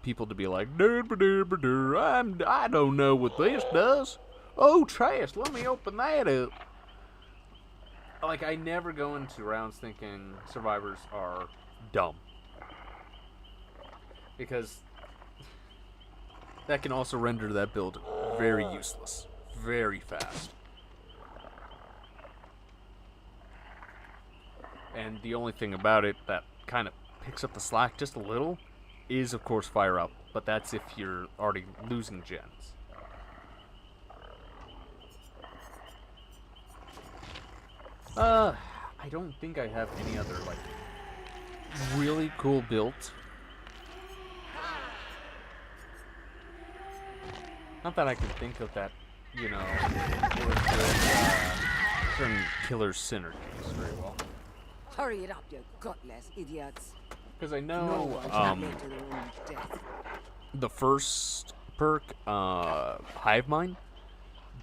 A: people to be like, I don't know what this does. Oh, chest, let me open that up. Like, I never go into rounds thinking survivors are dumb. Because that can also render that build very useless. Very fast. And the only thing about it that kind of picks up the slack just a little is, of course, Fire Up. But that's if you're already losing gens. I don't think I have any other, really cool build Not that I can think of that, you know, work with certain killer synergies very well.
D: Hurry it up, you gutless idiots.
A: Because I
D: No
A: know
D: one should get to their own death.
A: the first perk, Hive Mind,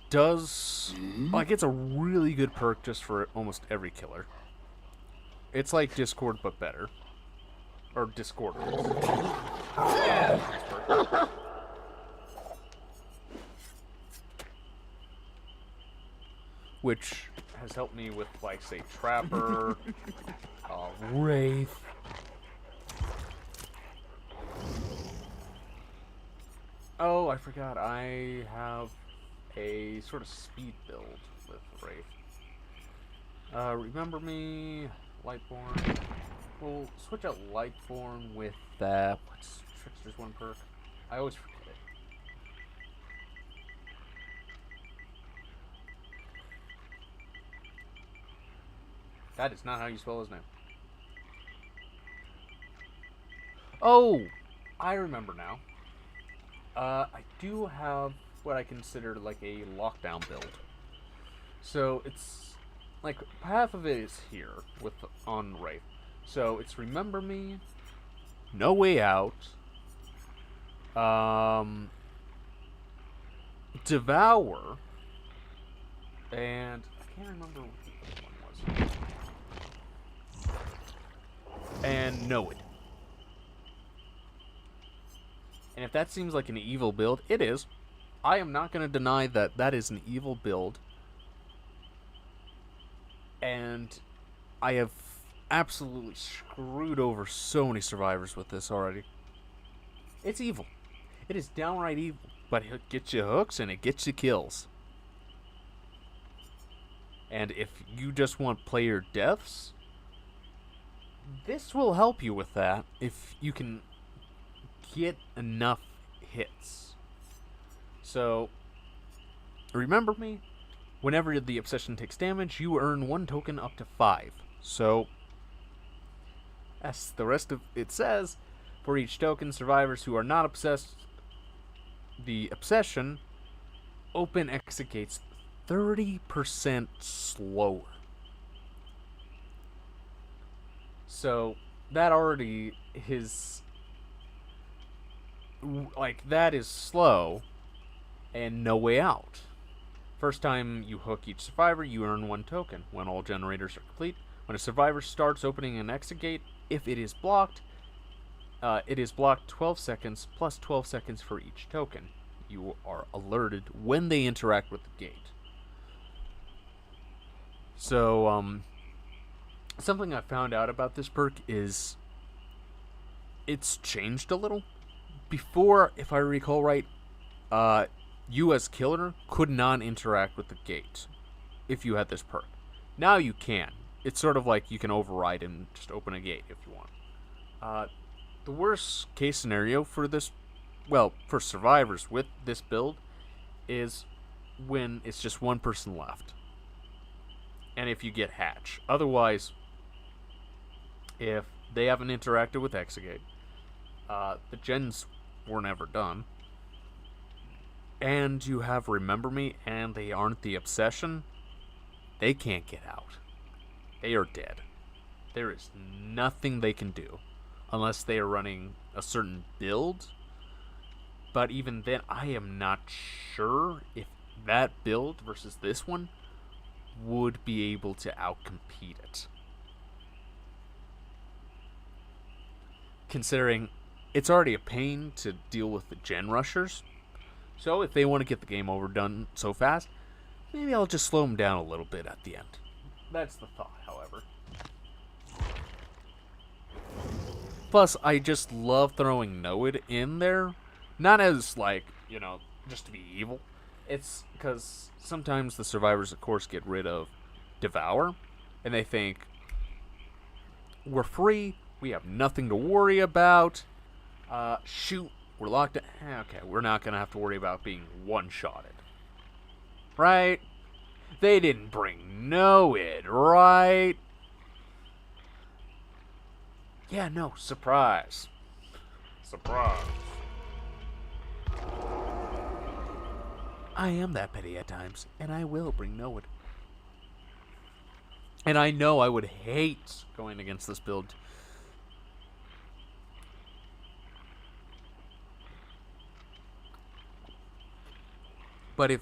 A: does, like, it's a really good perk just for almost every killer. It's like Discord, but better. Or Discord. Which has helped me with, like, say, Trapper, Wraith. Oh, I forgot. I have a sort of speed build with Wraith. Remember Me, Lightborn. We'll switch out Lightborn with what's Trickster's one perk? I always forget it. That is not how you spell his name. Oh, I remember now. I do have what I consider like a lockdown build. So it's like half of it is here with on Wraith. So it's Remember Me, No Way Out, Devour, and I can't remember what the other one was. And Know It. And if that seems like an evil build, it is. I am not going to deny that that is an evil build. And I have absolutely screwed over so many survivors with this already. It's evil. It is downright evil. But it gets you hooks and it gets you kills. And if you just want player deaths, this will help you with that if you can get enough hits. So, Remember Me, whenever the obsession takes damage, you earn 1 token up to 5. So, as the rest of it says, for each token, survivors who are not obsessed, the obsession open exit gates 30% slower. So, that already is, like, that is slow and no way out. First time you hook each survivor, you earn 1 token. When all generators are complete, when a survivor starts opening an exit gate, if it is blocked 12 seconds plus 12 seconds for each token. You are alerted when they interact with the gate. So, something I found out about this perk is it's changed a little. Before, if I recall right, you as killer could not interact with the gate if you had this perk. Now you can. It's sort of like you can override and just open a gate if you want. The worst case scenario for this, well, for survivors with this build, is when it's just one person left. And if you get hatch. Otherwise, if they haven't interacted with Exegate, the gens were never done, and you have Remember Me and they aren't the obsession, they can't get out. They are dead. There is nothing they can do unless they are running a certain build. But even then, I am not sure if that build versus this one would be able to outcompete it. Considering it's already a pain to deal with the gen rushers. So if they want to get the game over done so fast, maybe I'll just slow them down a little bit at the end. That's the thought, however. Plus, I just love throwing Noid in there. Not as, like, you know, just to be evil. It's because sometimes the survivors, of course, get rid of Devour. And they think, we're free. We have nothing to worry about. Shoot, we're locked in. Okay, we're not going to have to worry about being one-shotted. Right? They didn't bring Noid, right? Yeah, no, surprise. Surprise. I am that petty at times, and I will bring Noah. And I know I would hate going against this build. But if,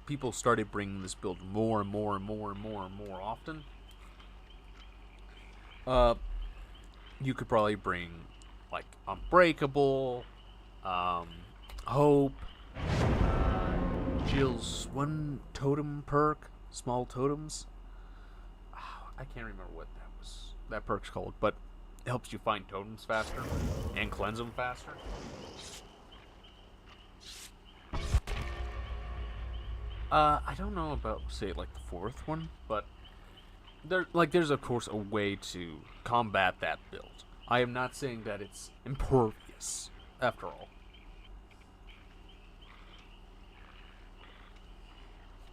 A: people started bringing this build more and more and more and more and more often, you could probably bring, like, Unbreakable, Hope, Jill's one totem perk, small totems. I can't remember what that perk's called, but it helps you find totems faster and cleanse them faster. I don't know about, say, like, the fourth one, but there's of course a way to combat that build. I am not saying that it's impervious, after all.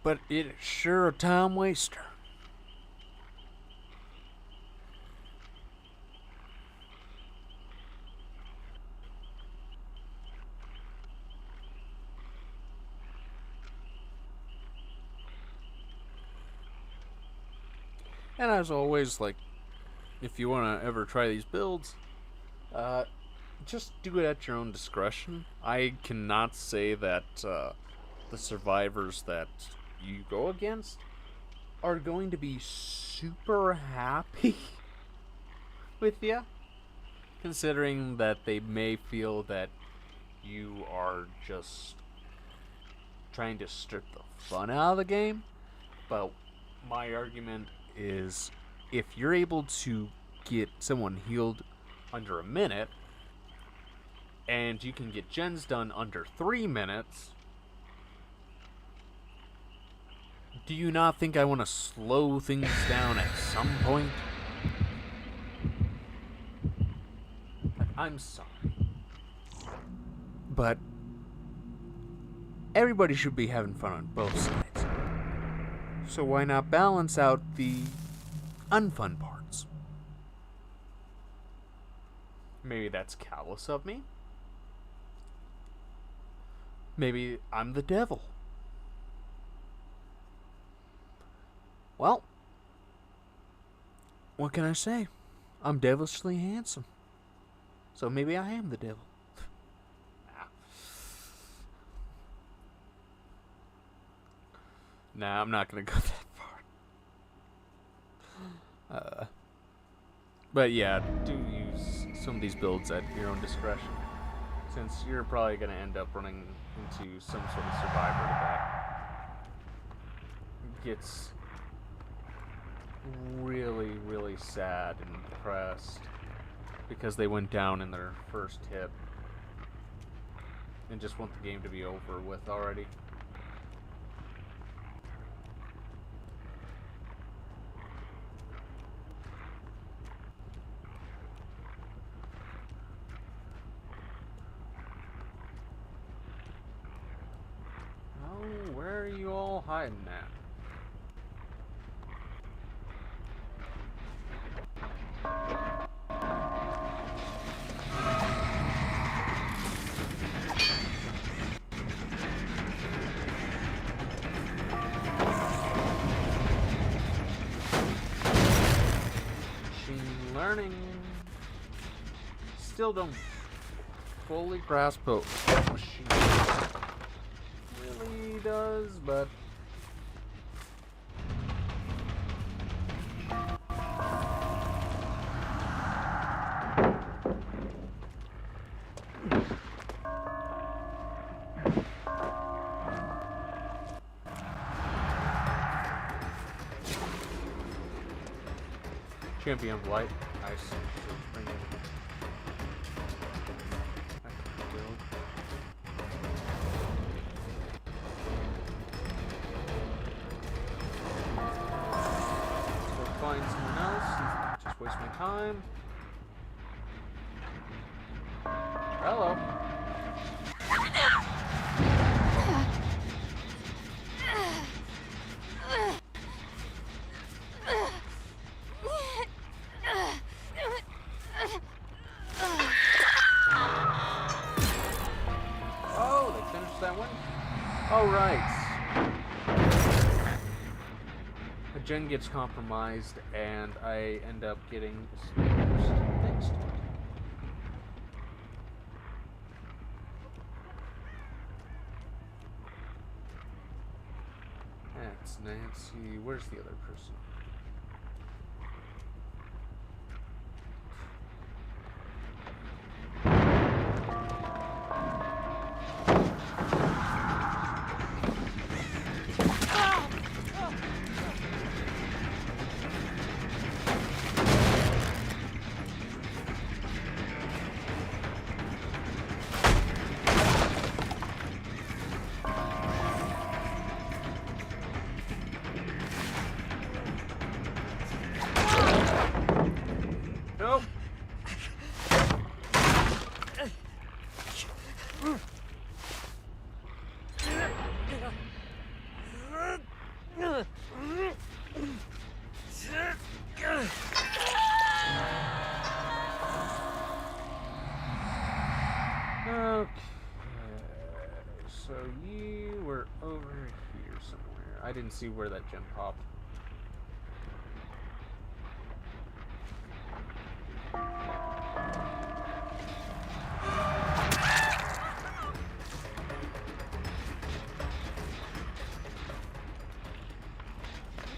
A: But it is sure a time waster. And as always, like, if you want to ever try these builds, just do it at your own discretion. I cannot say that the survivors that you go against are going to be super happy with you, considering that they may feel that you are just trying to strip the fun out of the game. But my argument is, if you're able to get someone healed under a minute, and you can get gens done under 3 minutes, do you not think I want to slow things down at some point? I'm sorry, but everybody should be having fun on both sides. So why not balance out the unfun parts? Maybe that's callous of me. Maybe I'm the devil. Well, what can I say? I'm devilishly handsome. So maybe I am the devil. Nah, I'm not gonna go that far. But yeah, do use some of these builds at your own discretion, since you're probably gonna end up running into some sort of survivor that gets really, really sad and depressed because they went down in their first hit and just want the game to be over with already. Oh, where are you all hiding at? Machine learning. Still don't fully grasp what machine really does, but Champion of Light. Nice. Bring it. Build. Let's go find someone else. Just waste my time. Hello. Oh, right. A gen gets compromised, and I end up getting things to it. That's Nancy. Where's the other person? Nope. Okay, so you were over here somewhere. I didn't see where that gem popped.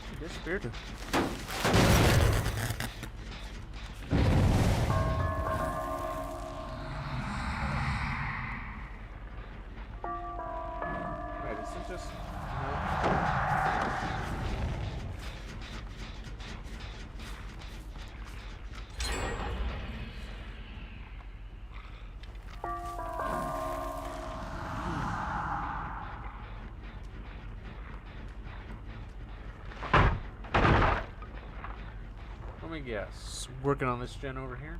A: She disappeared. Right, is it just... Let me guess. Working on this gen over here?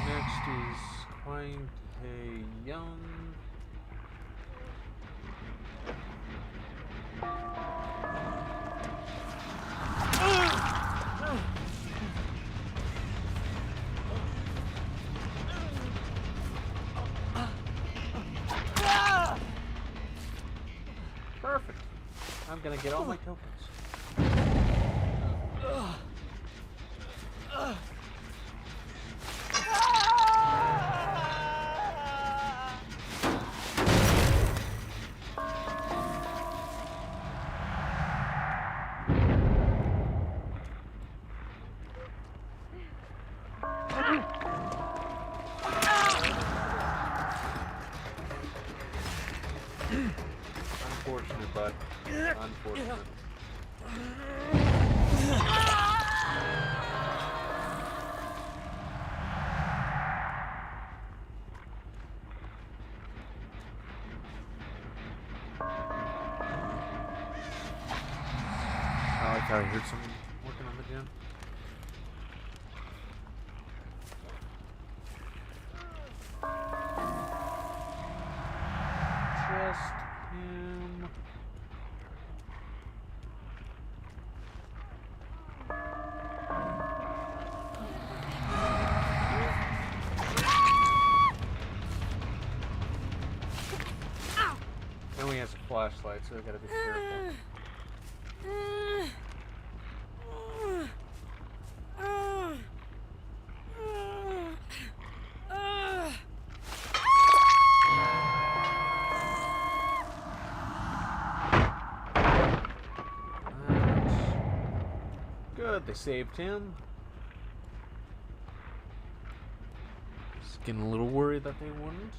A: Next is Quaint Young. Perfect. I'm gonna get all my tokens. Unfortunate, bud. Unfortunate. Oh, I thought I heard someone working on the gen. Just him. And he has a flashlight, so I gotta be careful. Good, they saved him. Just getting a little worried that they wouldn't.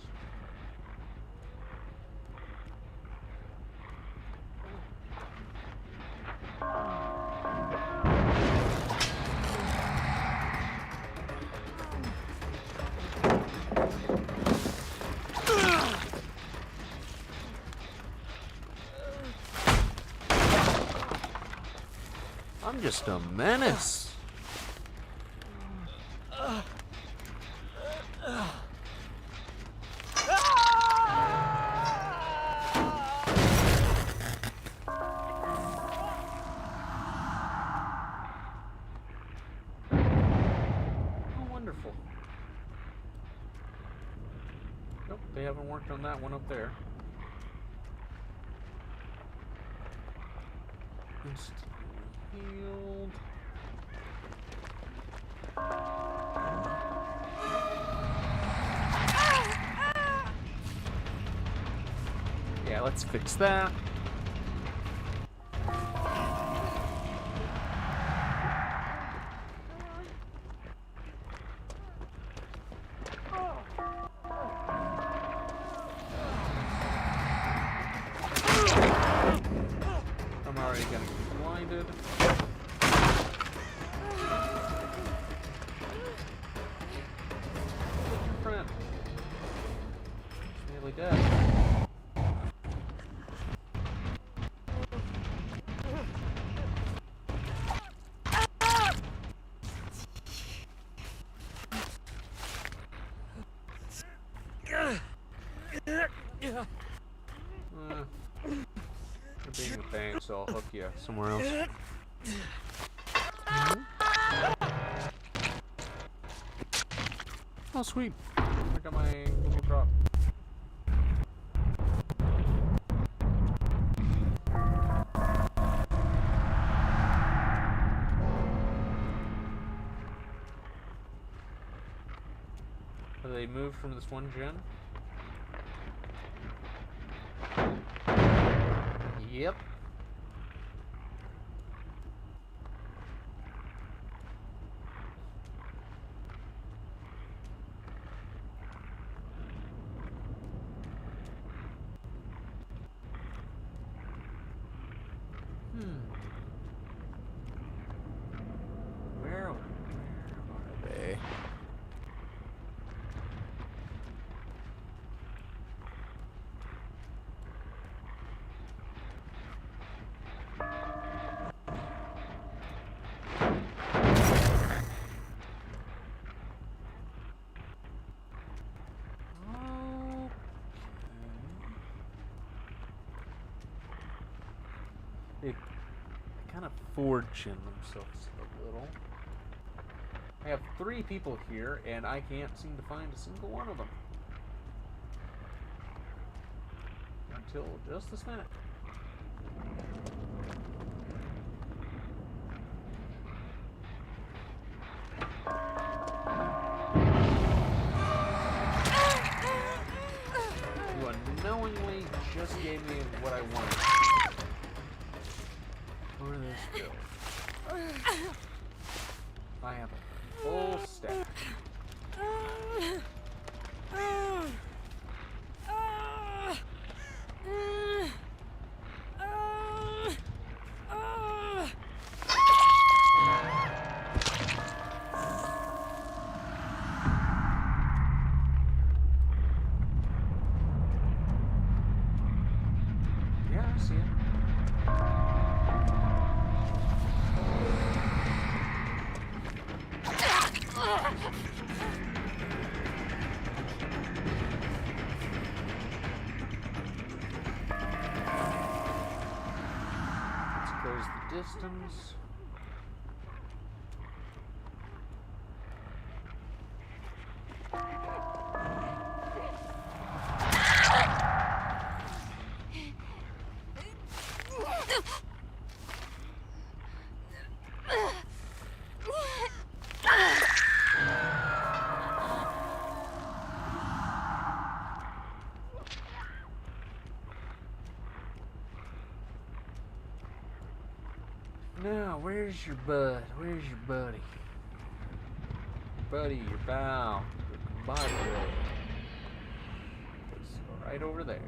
A: I'm just a menace. Nope, they haven't worked on that one up there. Instantly healed. Yeah, let's fix that. I'm already gonna be blinded. Your friend. He's nearly dead. You're being a pain, so I'll hook you somewhere else. Oh, sweet. I got my little drop. Have they moved from this one gen? Yep. Where are they? They kind of fortune themselves a little. I have 3 people here, and I can't seem to find a single one of them. Until just this minute. You unknowingly just gave me what I wanted. Where did this go? I have a full stack. Yeah, I see it. Let's close the distance. Now, where's your bud? Where's your buddy? Buddy, your pal, your compadre. It's right over there.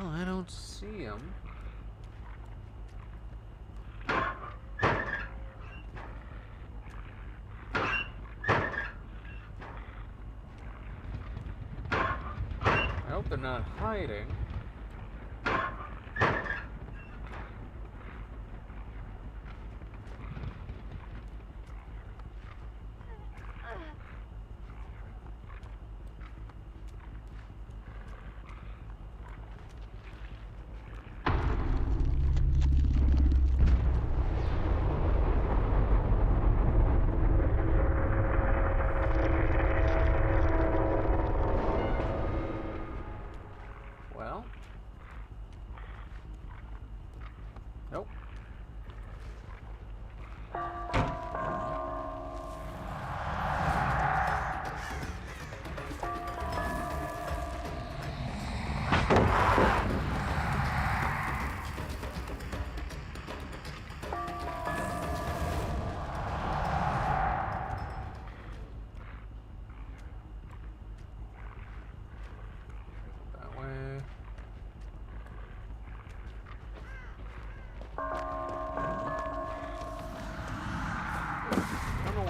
A: Well, I don't see him. I hope they're not hiding.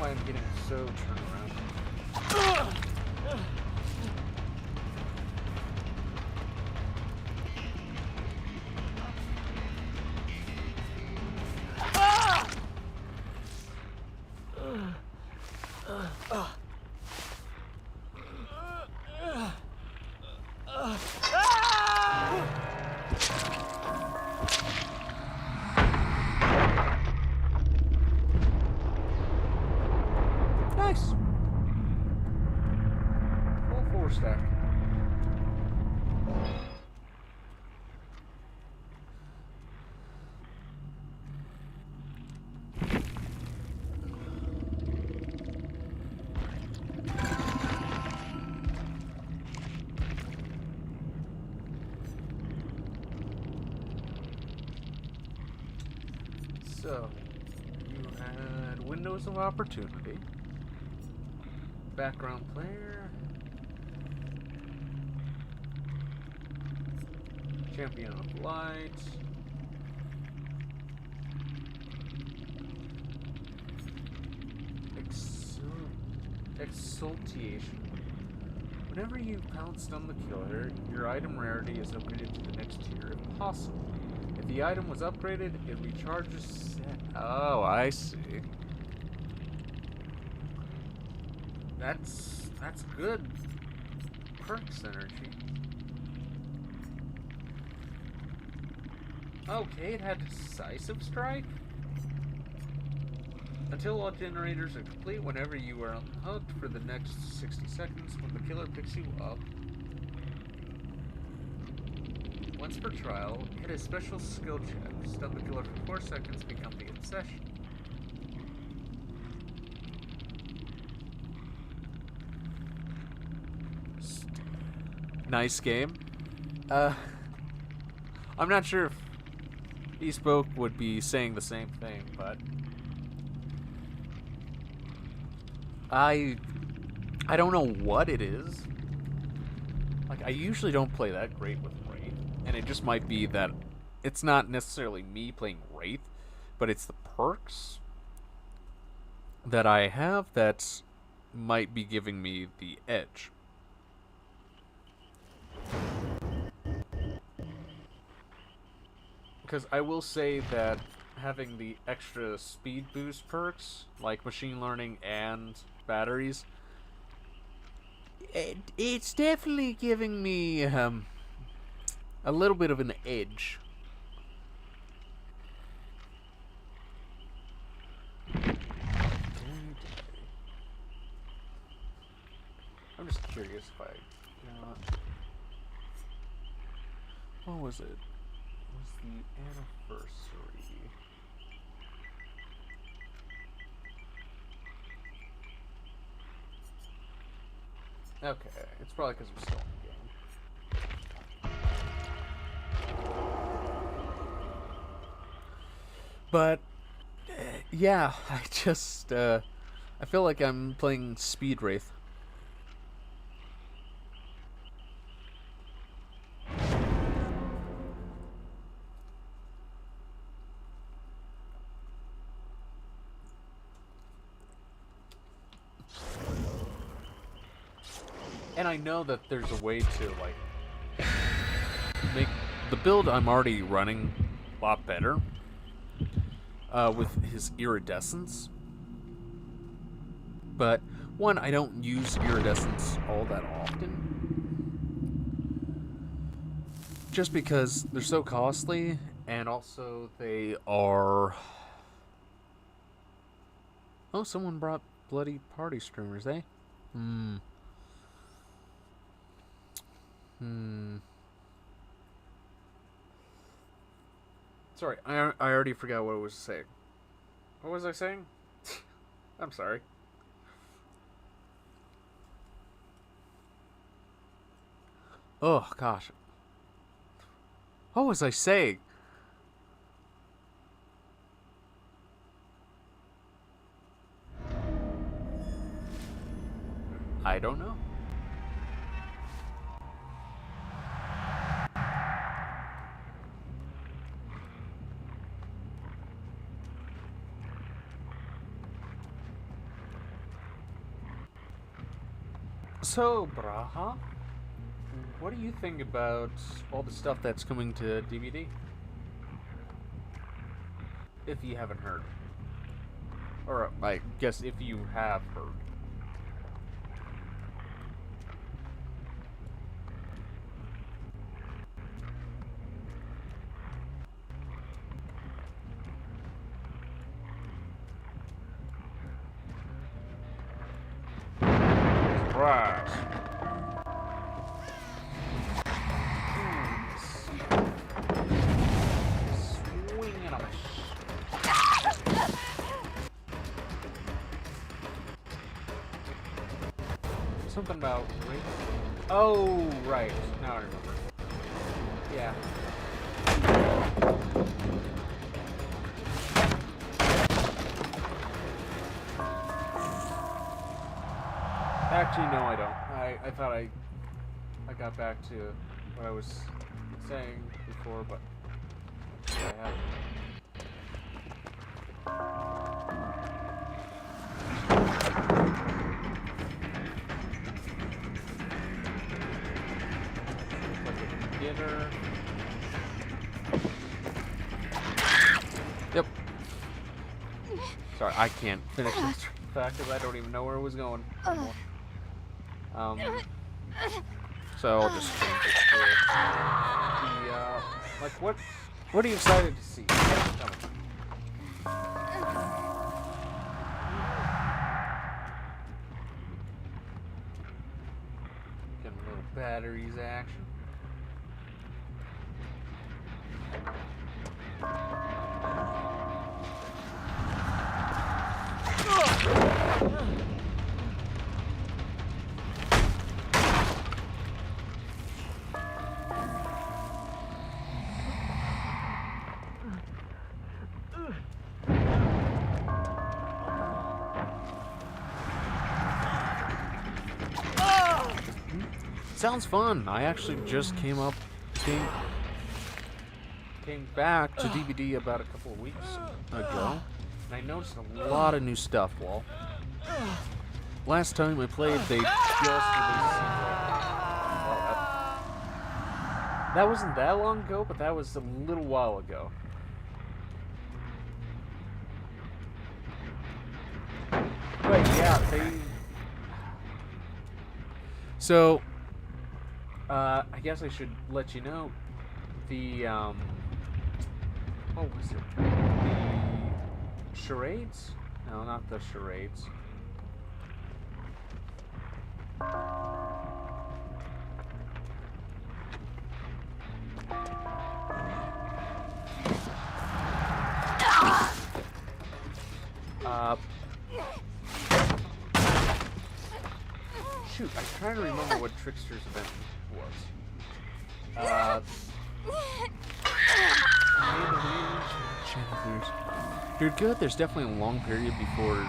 A: why I'm getting so turned around. Nice. Full 4-stack. So, you had windows of opportunity. Background player. Champion of light. Exultation. Whenever you pounced on the killer, your item rarity is upgraded to the next tier if possible. If the item was upgraded, it recharges. Oh, I see. That's good. Perks energy. Okay, it had decisive strike. Until all generators are complete, whenever you are unhooked for the next 60 seconds, when the killer picks you up. Once per trial, hit a special skill check. Stun the killer for 4 seconds, become the obsession. Nice game. I'm not sure if Bespoke would be saying the same thing, but I don't know what it is. Like, I usually don't play that great with Wraith, and it just might be that it's not necessarily me playing Wraith, but it's the perks that I have that might be giving me the edge. Because I will say that having the extra speed boost perks, like machine learning and batteries, it's definitely giving me a little bit of an edge. I'm just curious if I what was it? Was the anniversary? Okay, it's probably because we're still in the game. But yeah, I just I feel like I'm playing Speed Wraith. And I know that there's a way to, like, make the build I'm already running a lot better with his iridescence. But, one, I don't use iridescence all that often. Just because they're so costly, and also they are... Oh, someone brought bloody party streamers, eh? Sorry, I already forgot what I was saying. What was I saying? I'm sorry. Oh, gosh. What was I saying? I don't know. So, Braha, what do you think about all the stuff that's coming to DBD? If you haven't heard. Or, I guess, if you have heard. Surprise! Swinging on something about race. Oh, right. Now I remember. Yeah. Actually, no, I don't. I thought I got back to what I was saying before, but I haven't. Beginner. Yep. Sorry, I can't finish this fact because I don't even know where it was going anymore. So I'll just change it to the, like, what are you excited to see? Tell me. Getting a little batteries action. Sounds fun. I actually just came back to DBD about a couple of weeks ago, and I noticed a lot of new stuff. Well, last time I played, they just released that wasn't that long ago, but that was a little while ago. But yeah, So, I guess I should let you know the, what was it? The charades? No, not the charades. Shoot, I'm trying to remember what Trickster's event was. Chandeliers. You're good. There's definitely a long period before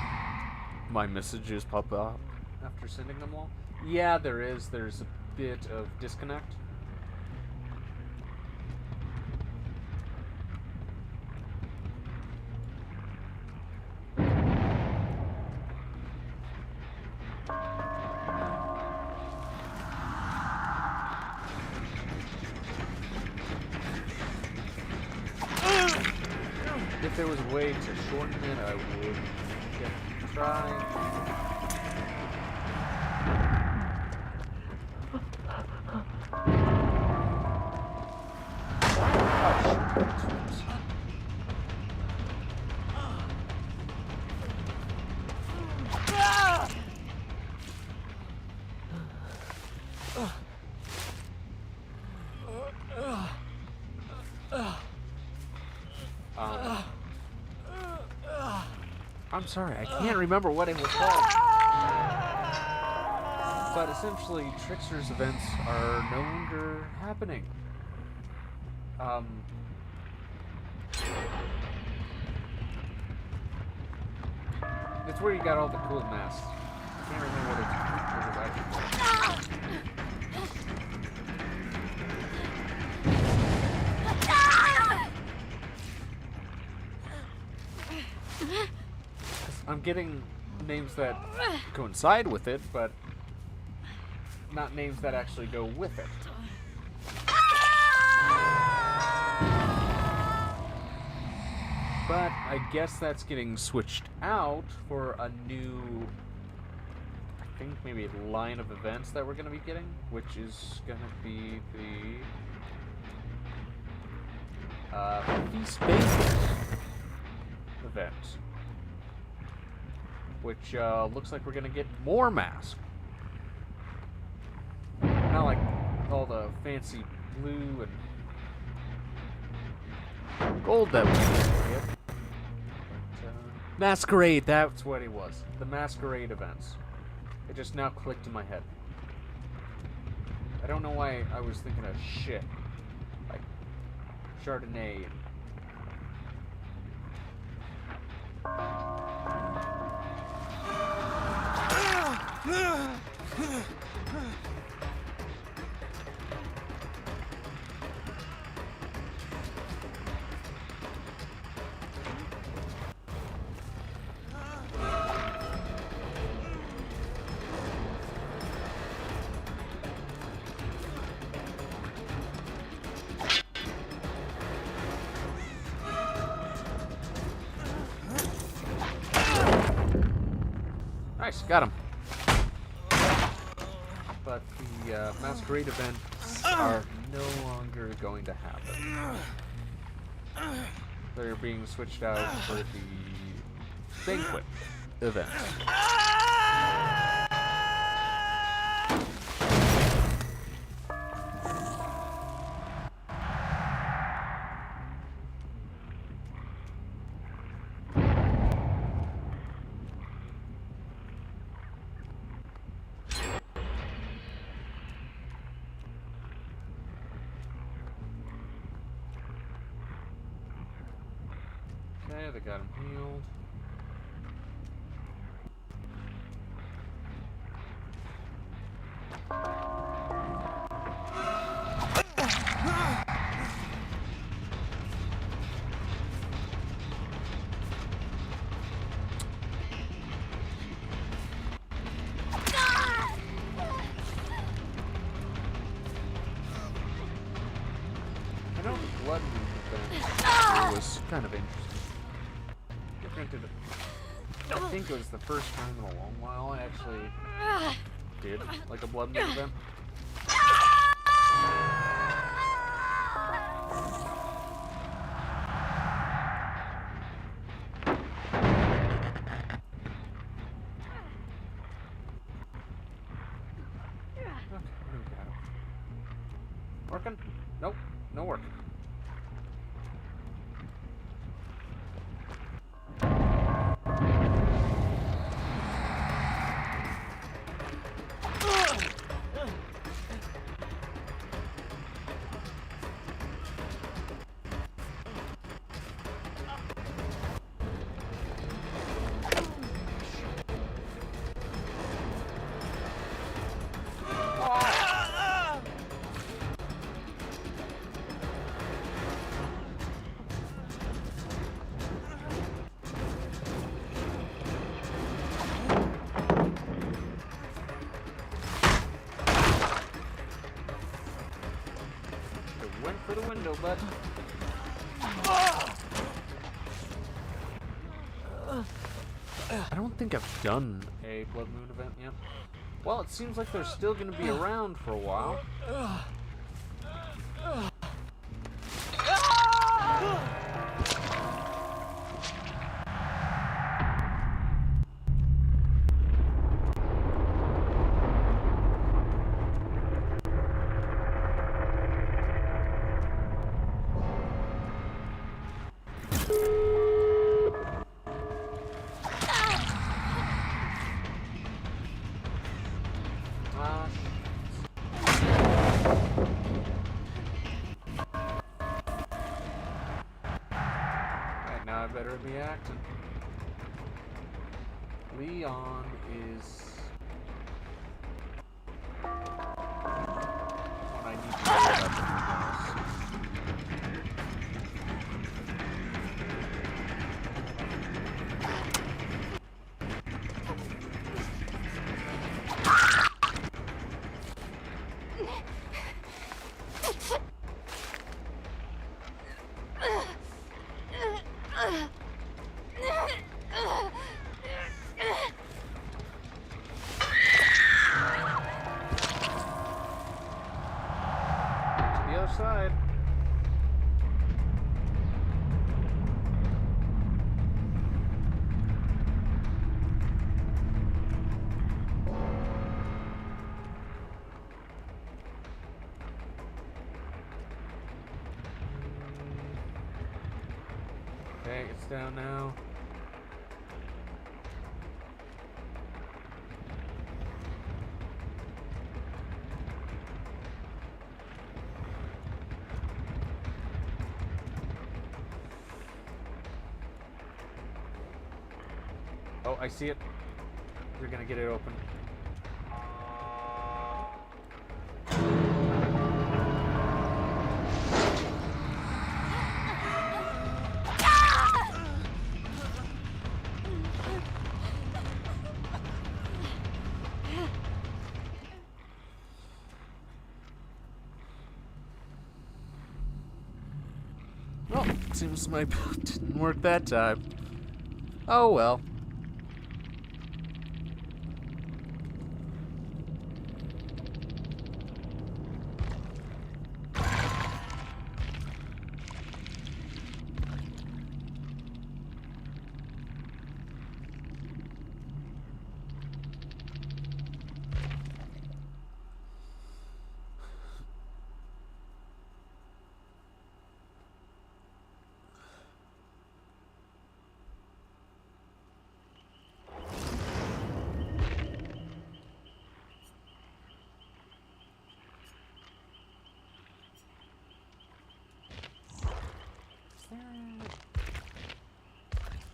A: my messages pop up after sending them all. Yeah, there is. There's a bit of disconnect. If there was a way to shorten it, I would try. I'm sorry, I can't remember what it was called. But essentially, Trickster's events are no longer happening. It's where you got all the cool masks. I can't remember what it's actually called. I'm getting names that coincide with it, but not names that actually go with it. But I guess that's getting switched out for a new, I think maybe line of events that we're going to be getting, which is going to be the Feast Banquet event, which looks like we're going to get more masks. Not like all the fancy blue and gold that we used to get. Masquerade, that's what it was. The Masquerade events. It just now clicked in my head. I don't know why I was thinking of shit. Like Chardonnay and nice, got him. But the Masquerade events are no longer going to happen. They're being switched out for the Banquet event. Okay, they got him healed. I know the blood movement was kind of interesting. Granted, I think it was the first time in a long while I actually did like a blood moon event. Working? Nope, no working. Went for the window, bud. I don't think I've done a Blood Moon event yet. Well, it seems like they're still going to be around for a while. Alright, now I better be acting. Leon is what I need to get up. Okay, it's down now. Oh, I see it. You're gonna get it open. Well, seems my build didn't work that time. Oh well.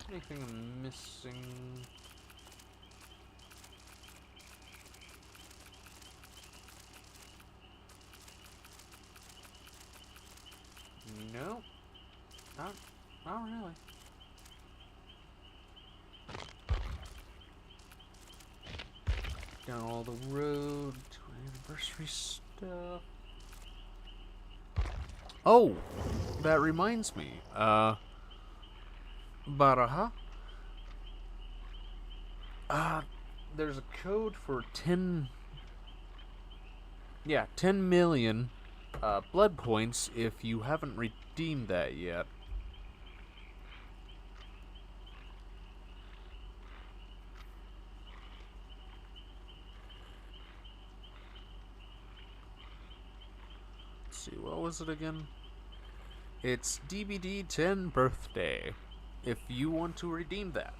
A: Anything I'm missing? No. Not really. Down all the road to anniversary stuff. Oh, that reminds me. Baraha. There's a code for 10 million blood points if you haven't redeemed that yet. Let's see, what was it again? It's DBD 10 birthday, if you want to redeem that.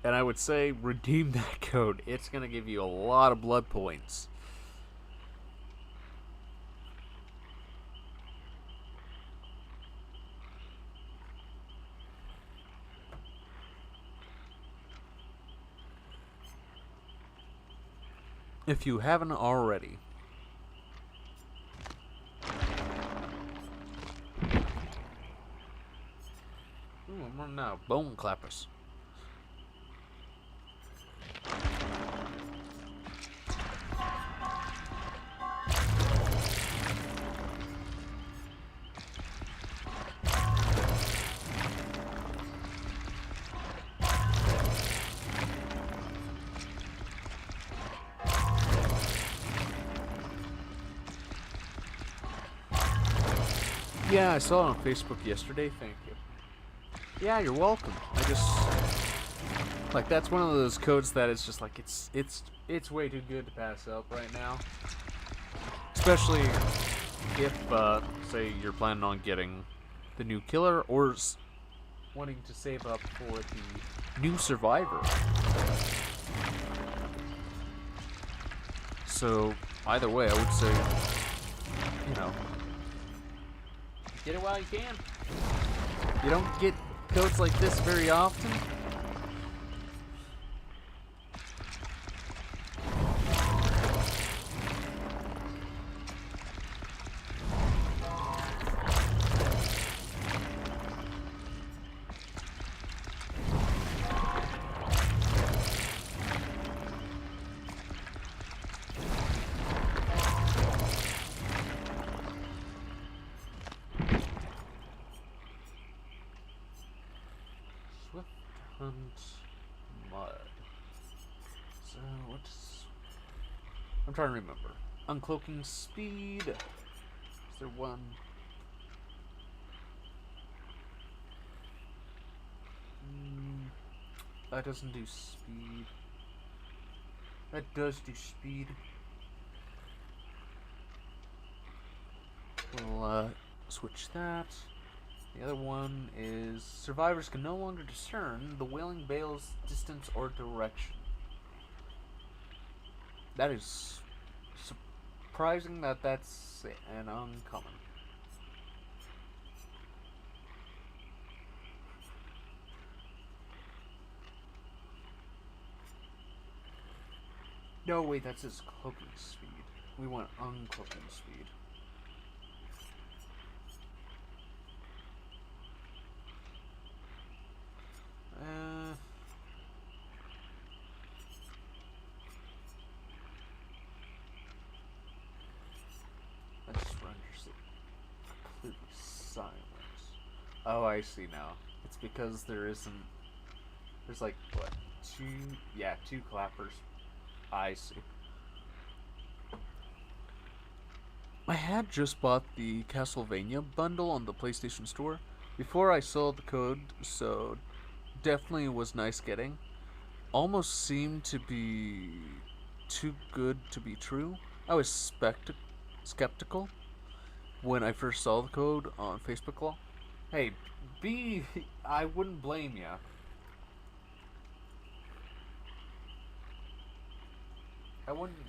A: And I would say redeem that code. It's going to give you a lot of blood points. If you haven't already. Ooh, I'm running out of bone clappers. Yeah, I saw it on Facebook yesterday. Thank you. Yeah, you're welcome. I just like that's one of those codes that it's just like it's way too good to pass up right now. Especially if say you're planning on getting the new killer or wanting to save up for the new survivor. So either way, I would say, you know, get it while you can. You don't get codes like this very often. Mud. So what's? I'm trying to remember. Uncloaking speed. Is there one? That doesn't do speed. That does do speed. We'll switch that. The other one is survivors can no longer discern the wailing bale's distance or direction. That is surprising that that's an uncommon. No, wait, that's his cloaking speed. We want uncloaking speed. That just renders it completely silent. Oh, I see now. It's because there isn't. There's like, what? Two clappers. I see. I had just bought the Castlevania bundle on the PlayStation Store before I saw the code, so definitely was nice getting. Almost seemed to be too good to be true. I was skeptical when I first saw the code on Facebook Law. Hey, I wouldn't blame ya. I wouldn't.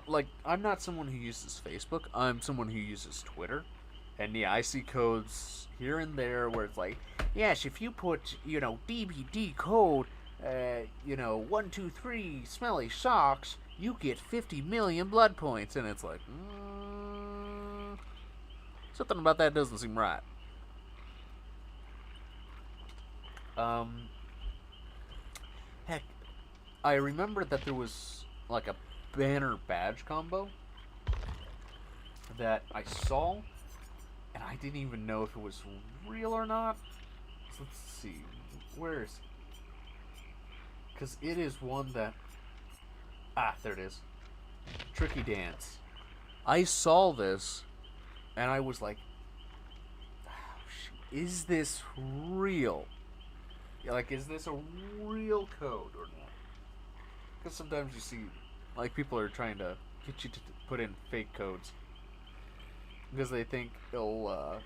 A: Like, I'm not someone who uses Facebook. I'm someone who uses Twitter. And yeah, I see codes here and there where it's like, yes, if you put, DBD code, 123 smelly socks, you get 50 million blood points. And it's like, something about that doesn't seem right. Heck, I remember that there was like a banner badge combo that I saw, and I didn't even know if it was real or not. So let's see, where is it? Because it is one that, there it is. Tricky Dance. I saw this, and I was like, is this real? Like, is this a real code or not? Because sometimes you see, like, people are trying to get you to put in fake codes because they think it'll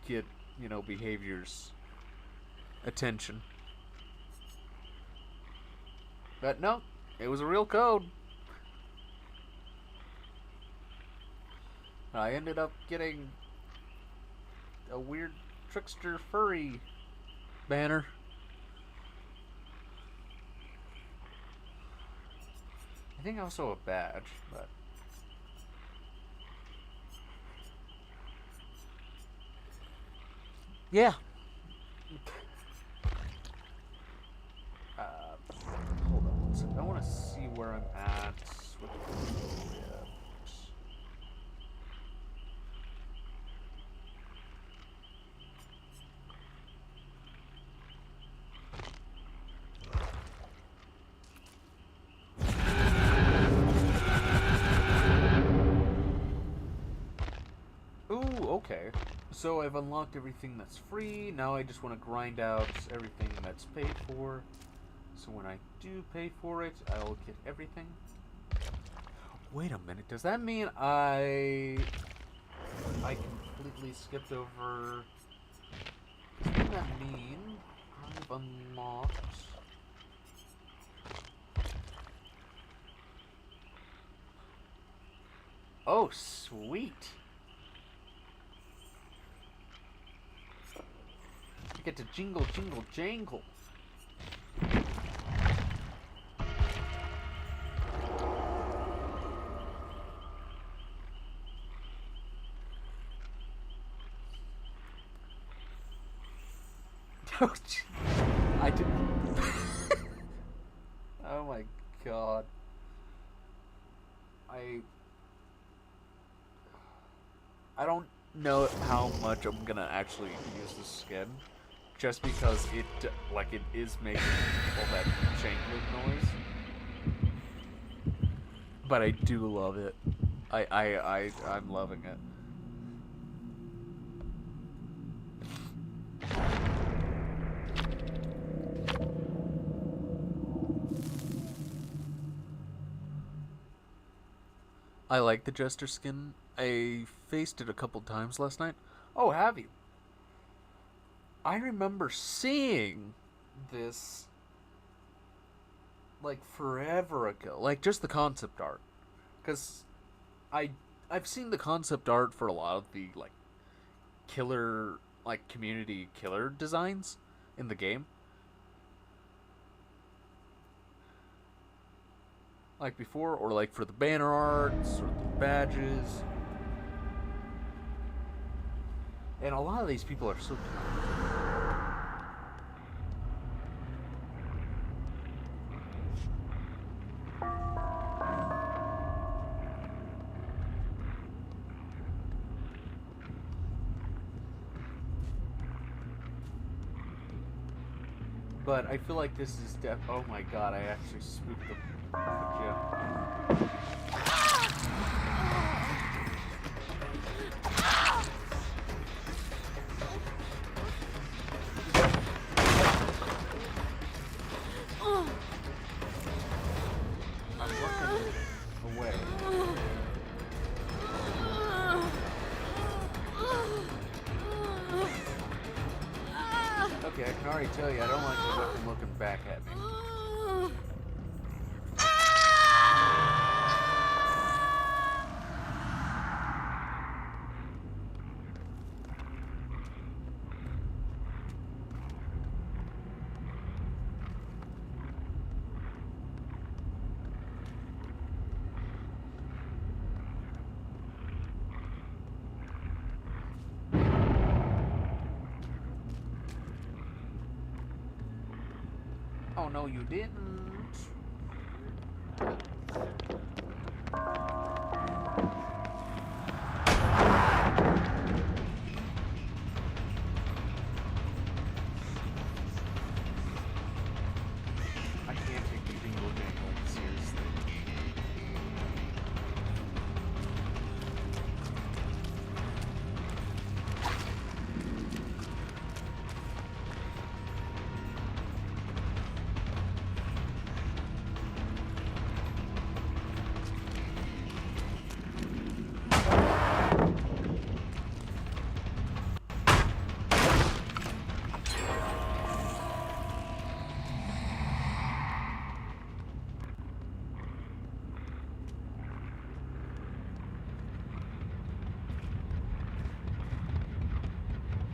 A: get, behavior's attention. But no, it was a real code. I ended up getting a weird trickster furry banner. I think also a badge, but yeah. Hold on one second. I want to see where I'm at with the okay. So I've unlocked everything that's free. Now I just want to grind out everything that's paid for. So when I do pay for it, I'll get everything. Wait a minute. Does that mean I completely skipped over? Does that mean I've unlocked? Oh, sweet. I get to jingle, jingle, jangle. I didn't. Oh my god. I don't know how much I'm gonna actually use this skin, just because it is making all that jangling noise. But I do love it. I'm loving it. I like the Jester skin. I faced it a couple times last night. Oh, have you? I remember seeing this like forever ago, like just the concept art, because I've seen the concept art for a lot of the like killer, like community killer designs in the game, like before, or like for the banner arts or the badges, and a lot of these people are so talented. But I feel like this is oh my god, I actually spooked the gem. I'm working away. Okay, I can already tell you I don't like the weapon looking back at me. Oh no, you didn't. I can't take the jingle jangle seriously.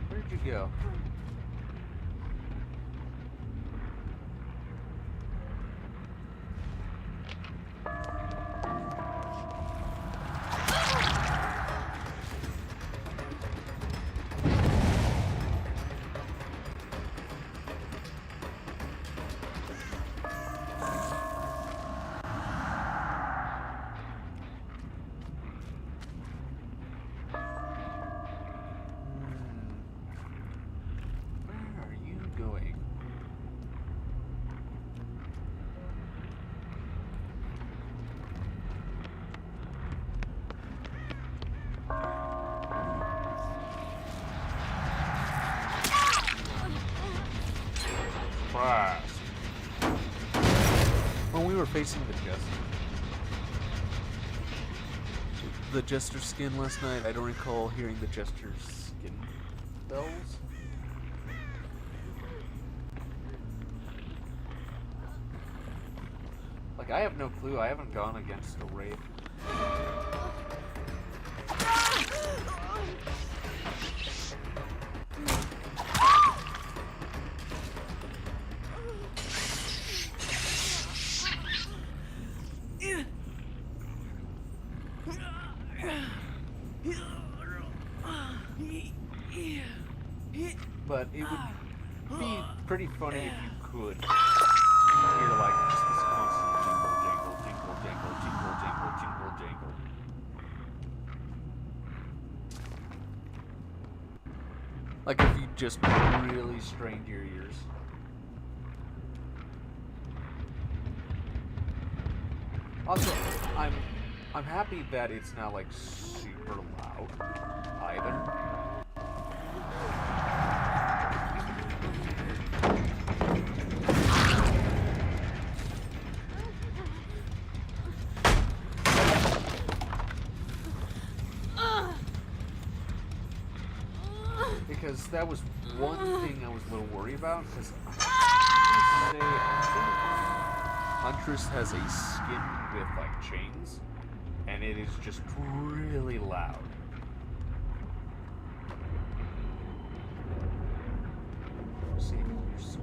A: Where'd you go? Where are you going? Fast. When we were facing the Jester skin last night, I don't recall hearing the Jester skin bells. Like, I have no clue. I haven't gone against a Wraith. But it would be pretty funny if you could hear like just this constant jingle jangle, jingle jangle, jingle jangle, jingle jangle. Like if you just really strained your ears. Also, I'm happy that it's not like super loud either. Because that was one thing I was a little worried about. Because I think Huntress has a skin with like chains, and it is just really loud. See, here's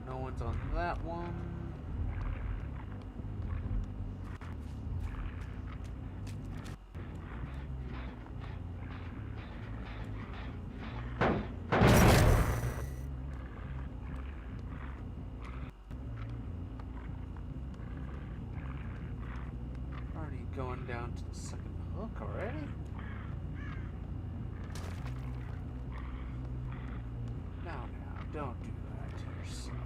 A: no one's on that one. Already going down to the second hook already? Now, don't do that to yourself.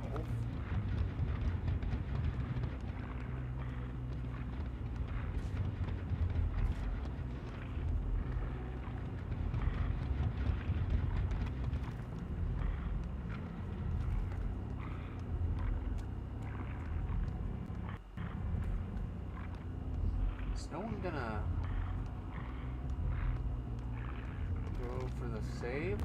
A: Is no one gonna go for the save?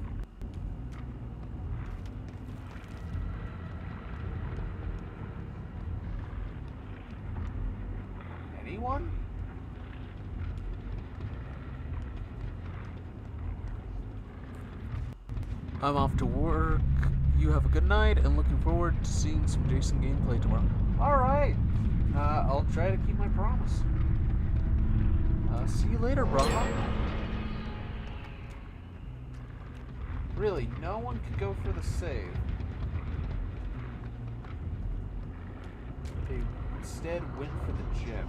A: Anyone? I'm off to work. You have a good night, and looking forward to seeing some decent gameplay tomorrow. Alright. I'll try to keep my promise. See you later, brother. Really, no one could go for the save. They instead went for the gem.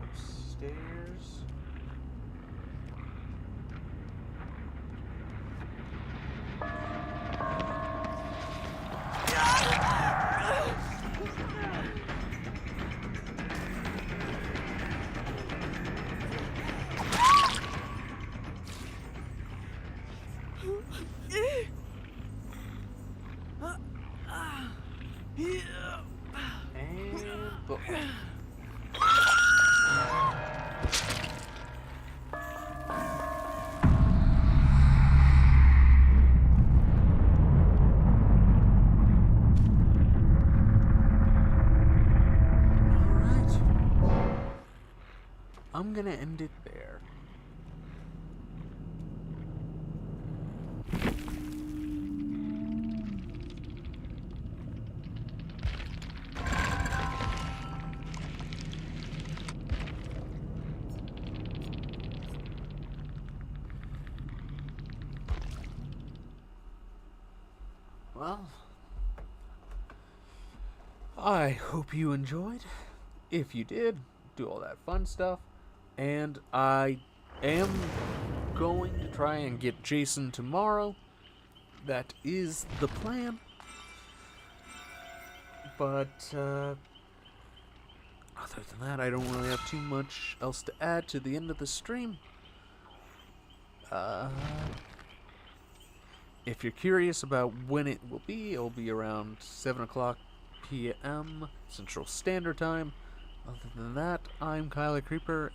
A: Upstairs. And boom. Alright. I'm gonna end it there. Well, I hope you enjoyed. If you did, do all that fun stuff. And I am going to try and get Jason tomorrow. That is the plan. But, other than that, I don't really have too much else to add to the end of the stream. If you're curious about when it will be around 7 o'clock p.m. Central Standard Time. Other than that, I'm Kyler Creeper.